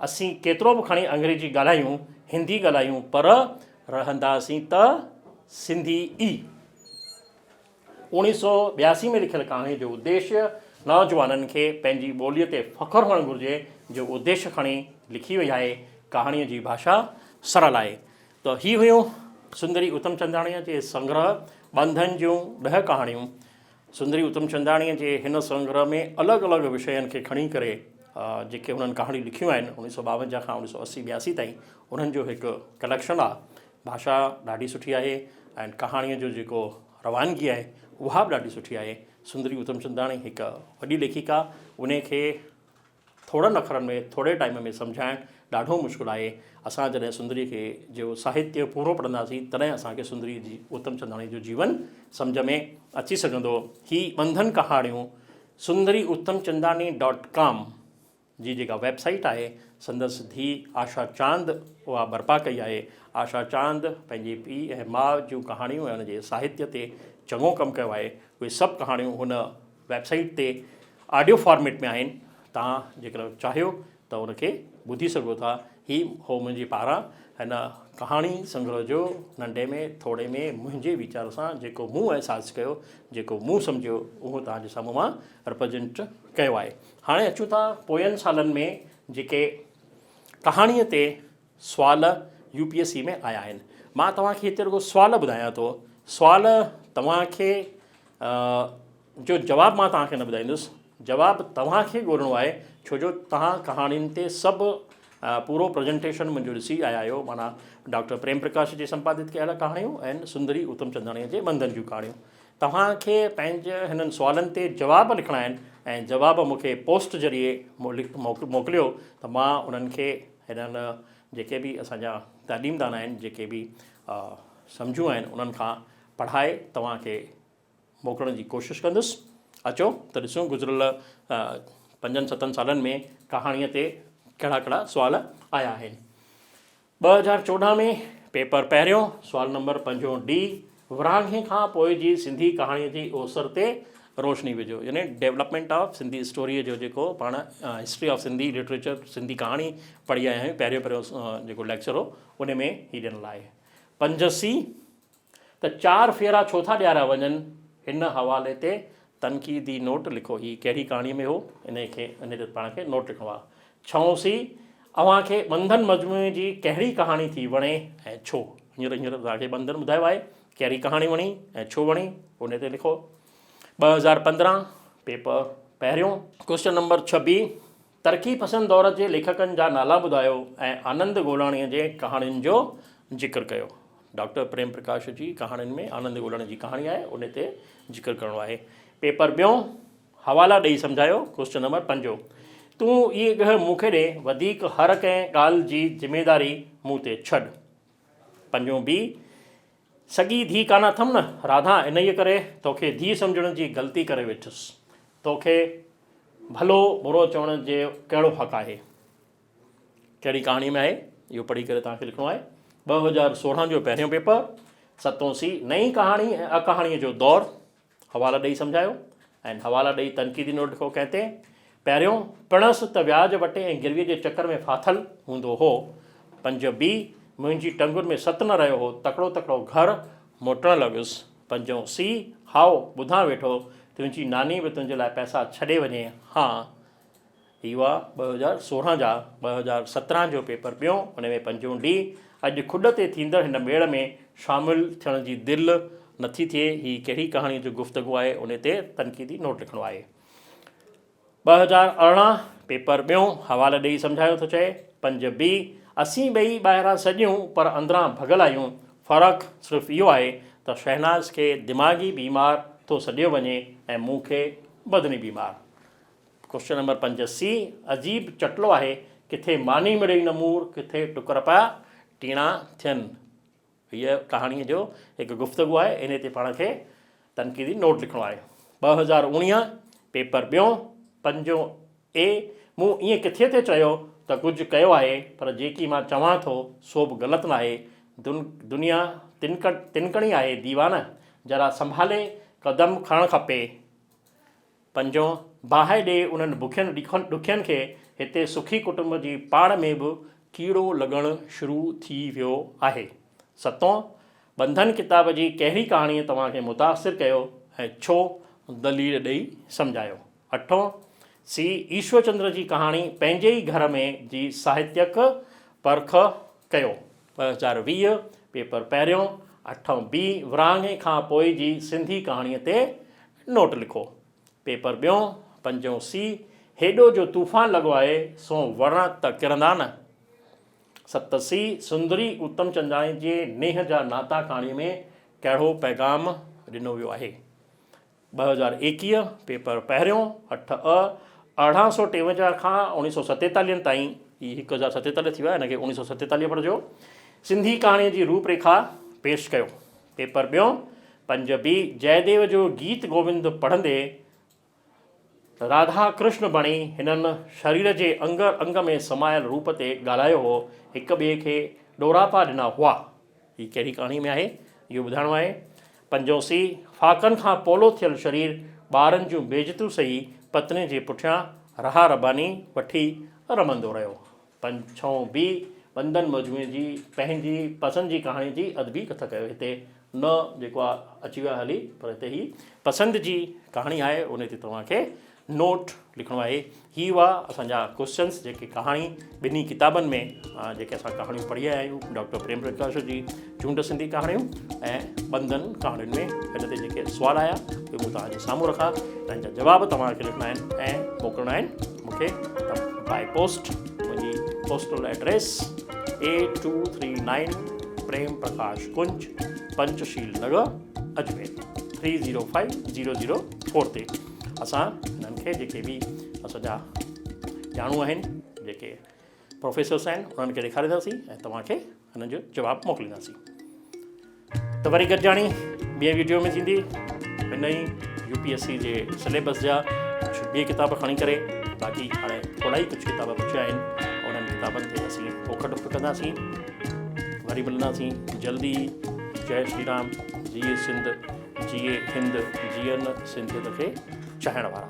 असीं केतिरो बि खणी अंग्रेजी ॻाल्हायूं, हिंदी ॻाल्हायूं, पर रहंदासीं त सिंधी ई। 1982 में लिखियल कहाणी जो उद्देश्य नौजवाननि खे पंहिंजी ॿोलीअ ते फ़ख़ुरु हुअणु घुरिजे, जो उद्देश्य खणी लिखी वई आहे। कहाणीअ जी भाषा सरल आहे। त ही हुयूं सुंदरी उतमचंदाणीअ जे संग्रह ॿंधनि जूं 10 कहाणियूं। सुंदरी उतमचंदाणीअ जे हिन संग्रह में अलॻि अलॻि विषयनि खे खणी करे जेके हुननि कहाणियूं लिखियूं आहिनि 1952 खां 1980-82 ताईं, उन्हनि जो हिकु कलेक्शन आहे। भाषा ॾाढी सुठी आहे ऐं कहाणीअ जो जेको रवानगी आहे उहा बि ॾाढी सुठी आहे। सुंदरी उतमचंदाणी हिकु वॾी लेखिका, उन खे थोड़नि अखरनि में थोरे टाइम में सम्झाइणु ॾाढो मुश्किल आहे। असां जॾहिं सुंदरी खे जो साहित्य पूरो पढ़ंदासीं तॾहिं असांखे सुंदरी जी उतमचंदाणी जो जीवन सम्झ में अची सघंदो। ही ॿंधन कहाणियूं सुंदरी uttamchandani.com जी जेका वेबसाइट आहे, संदसि धीउ आशा चांद उहा बर्पा कई आहे। आशा चांद पंहिंजे पीउ ऐं माउ जूं कहाणियूं ऐं हुनजे साहित्य ते चङो कमु कयो आहे। उहे सभु कहाणियूं हुन वेबसाइट ते ऑडियो फॉर्मेट में आहिनि। तव्हां जेकर चाहियो त उनखे ॿुधी सघो था। हो मुंहिंजे पारां हिन कहाणी संग्रह जो नंढे में थोरे में मुंहिंजे वीचार सां जेको मूं अहसासु कयो, जेको मूं सम्झियो, उहो तव्हांजे साम्हूं मां रिप्रेजेंट कयो आहे। हाणे अचूं था पोयनि सालनि में जेके कहाणीअ ते सुवाल UPSC में आया आहिनि। मां तव्हांखे हिते रुगो सुवाल ॿुधायां थो। सुवाल तव्हांखे जो जवाबु मां तव्हांखे न ॿुधाईंदुसि, जवाबु तव्हांखे ॻोल्हणो आहे, छो जो तव्हां कहाणियुनि ते सभु पूरो प्रेजेंटेशन मुंहिंजो ॾिसी आया आहियो। माना डॉक्टर प्रेम प्रकाश जे संपादित कयल कहाणियूं ऐं सुंदरी उत्तमचंदाणीअ जे ॿंधन जूं कहाणियूं। तव्हांखे पंहिंजे हिननि सुवालनि ते जवाब लिखणा आहिनि ऐं जवाब मूंखे पोस्ट ज़रिए मोकिलियो त मां उन्हनि खे हिननि जेके बि असांजा तालीमदान आहिनि, जेके बि सम्झूं आहिनि, उन्हनि खां पढ़ाए तव्हांखे मोकिलण जी कोशिशि कंदुसि। अचो त ॾिसूं गुज़िरियल 5-7 सालनि में कहाणीअ ते कहिड़ा कहिड़ा सुवाल आया आहिनि। 2014 में पेपर पहिरियों सुवाल नंबर 5D, विरहाङे खां पोइ जी सिंधी कहाणीअ जी ओसर ते रोशनी विझो। यानी डेवलपमेंट ऑफ सिंधी स्टोरीअ जो जेको पाण history of Sindhi literature, Sindhi कहाणी पढ़ी आया आहियूं, पहिरियों जेको लेक्चर हो उन में ही ॾिनल आहे। 5C, त 4 फेरा छो था ॾियारा वञनि, हिन हवाले ते तनक़ीदी नोट लिखो। ही कहिड़ी कहाणीअ में हो, इन ते पाण खे नोट लिखणो आहे। 6C, अव्हांखे ॿंधन मजमूए जी कहिड़ी कहाणी थी वणे ऐं छो। हींअर तव्हांखे ॿंधन ॿुधायो आहे, कहिड़ी कहाणी वणी ऐं छो वणी, उन ते लिखो। 2015 पेपर पहिरियों क्वेश्चन नंबर 26, तरक़ी पसंद दौर जे लेखकनि जा नाला ॿुधायो ऐं आनंद गोलाणीअ जे कहाणियुनि जो ज़िक्र कयो। डॉक्टर प्रेम प्रकाश जी कहाणियुनि में आनंद गोलाणी जी कहाणी आहे, उन ते ज़िक्र करिणो आहे। पेपर ॿियों, हवाला ॾेई सम्झायो। क्वेश्चन नंबर 5, तूं इहे ॻह मूंखे ॾे, वधीक हर कंहिं ॻाल्हि जी ज़िमेदारी मूं ते छॾ। 5B, सॻी धीउ कान अथमि न राधा, इन्हीअ करे तोखे धीउ सम्झण जी ग़लती करे वेठुसि। तोखे भलो बुरो चवण जो कहिड़ो हक़ आहे। कहिड़ी कहाणीअ में आहे इहो पढ़ी करे तव्हांखे लिखणो आहे। 2016 जो पहिरियों पेपर। 7C, नई कहाणी ऐं अकहाणीअ जो दौरु। हवाला ॾेई सम्झायो ऐं हवाला ॾेई तनक़ीदी नोट लिखो। कंहिं ते? पहिरियों, पिणसि त व्याज वटे ऐं गिरवीअ जे चकर में फाथल हूंदो हो। 5B, मुंहिंजी टंगुनि में सत न रहियो हो, तकिड़ो तकिड़ो घर मोटणु लॻुसि। 5C, हाओ ॿुधां वेठो, तुंहिंजी नानी बि तुंहिंजे लाइ पैसा छॾे वञे। हा, इहो आहे 2016 जा। 2017 जो पेपर ॿियों, हुन में 5D, अॼु खुॾ ते थींदड़ हिन मेड़ में शामिलु थियण जी दिलि नथी थिए। ही कहिड़ी कहाणी जो गुफ़्तगू आहे, उन ते तनक़ीदी नोट लिखणो आहे। 2018 पेपर ॿियों, हवाला ॾेई सम्झायो थो चए। 5B, असीं ॿई ॿाहिरां सॼियूं पर अंदरां भॻल आहियूं। फ़र्क़ु सिर्फ़ु इहो आहे त शहनाज़ खे दिमाग़ी बीमार थो सॾियो वञे ऐं मूंखे बदनी बीमार। क्वेश्चन नंबर 5C, अजीब चटलो आहे, किथे मानी मिड़ई नमूर, किथे टुकर पिया टीणा थियनि। हीअ कहाणीअ जो हिकु गुफ़्तगू आहे, इन ते पाण खे तनक़ीदी नोट लिखणो आहे। 2019 पेपर ॿियों, 5A, मूं ईअं किथे ते चयो त कुझु कयो आहे, पर जेकी मां चवां थो सो बि ग़लति न आहे। दुनिया तिनकणी आहे दीवाना, जरा संभाले क़दम खणणु खपे। 5, बाहि ॾे उन्हनि बुखियनि ॾुखियनि खे, हिते सुखी कुटुंब जी पाण में बि कीड़ो लॻणु शुरू थी वियो आहे। 7, ॿंधन किताब जी कहिड़ी कहाणीअ तव्हांखे मुतासिर कयो ऐं छो, दलील ॾेई सम्झायो। 8C, ईश्वरचंद्र जी कहाणी पंहिंजे ई घर में जी साहित्यक परख कयो। 2020 पेपर पहिरियों। 8B, विरहाङे खां पोइ जी सिंधी कहाणीअ ते नोट लिखो। पेपर ॿियों। 5C, हेॾो जो तूफ़ान लॻो आहे, सो वण त किरंदा न। 7C, सुंदरी उत्तमचंदाणी जे नेह जा नाता कहाणीअ में कहिड़ो पैगाम ॾिनो वियो आहे। 2021 पेपर पहिरियों। 8A, 1853 खां 1947 ताईं ही 1047 थी वियो आहे, हिनखे 1947 पढ़जो। सिंधी कहाणीअ जी रूपरेखा पेश कयो। पेपर ॿियों 5B जयदेव जो गीत गोविंद पढ़ंदे राधा कृष्ण बणी हिननि शरीर जे अंग अंग में समायल रूप ते ॻाल्हायो हो, हिक ॿिए खे ॾोरापा ॾिना हुआ। हीअ कहिड़ी कहाणी में आहे इहो ॿुधाइणो आहे। 5C फाकनि खां पोलो थियल शरीर ॿारनि जूं बेइज़तियूं सही पत्नी जे पुठियां रहा रबानी वठी रमंदो रहियो। 6B बंधन मजमूए जी पंहिंजी पसंदि जी कहाणी जी अदबी कथा कयो। हिते न जेको आहे अची वियो आहे हली, पर हिते ही पसंदि जी कहाणी आहे, उन ते तव्हांखे नोट लिखिणो आहे। ही हुआ असांजा क्वेश्चन्स जेके कहाणी ॿिन्ही किताबनि में जेके असां कहाणियूं पढ़ी आया आहियूं, डॉक्टर प्रेम प्रकाश जी चूंड सिंधी कहाणियूं ऐं बंधन कहाणियुनि में। हिन ते जेके सुवाल आया उहे मूं तव्हांजे साम्हूं रखा, तव्हांजा जवाब तव्हांखे लिखणा आहिनि ऐं मोकिलिणा आहिनि मूंखे बाय पोस्ट। मुंहिंजी postal address A239 Prem Prakash कुंज, पंचशील नगर, अजमेर 305004 ते। असां हिननि खे जेके बि असांजा ॼाणू आहिनि, जेके प्रोफेसर्स आहिनि, उन्हनि खे ॾेखारींदासीं ऐं तव्हांखे हिननि जो जवाबु मोकिलींदासीं। त वरी गॾिजाणी ॿिए वीडियो में थींदी। हिन ई UPSC जे सिलेबस जा कुझु ॿिए किताब खणी करे, बाक़ी हाणे थोरा ई कुझु किताब बचिया आहिनि, उन्हनि किताबनि ते असीं पोख ॾुख कंदासीं। वरी मिलंदासीं जल्दी। जय श्री राम। जिए सिंध, जिए हिंद, जियन सिंधियत खे चाहण वारा।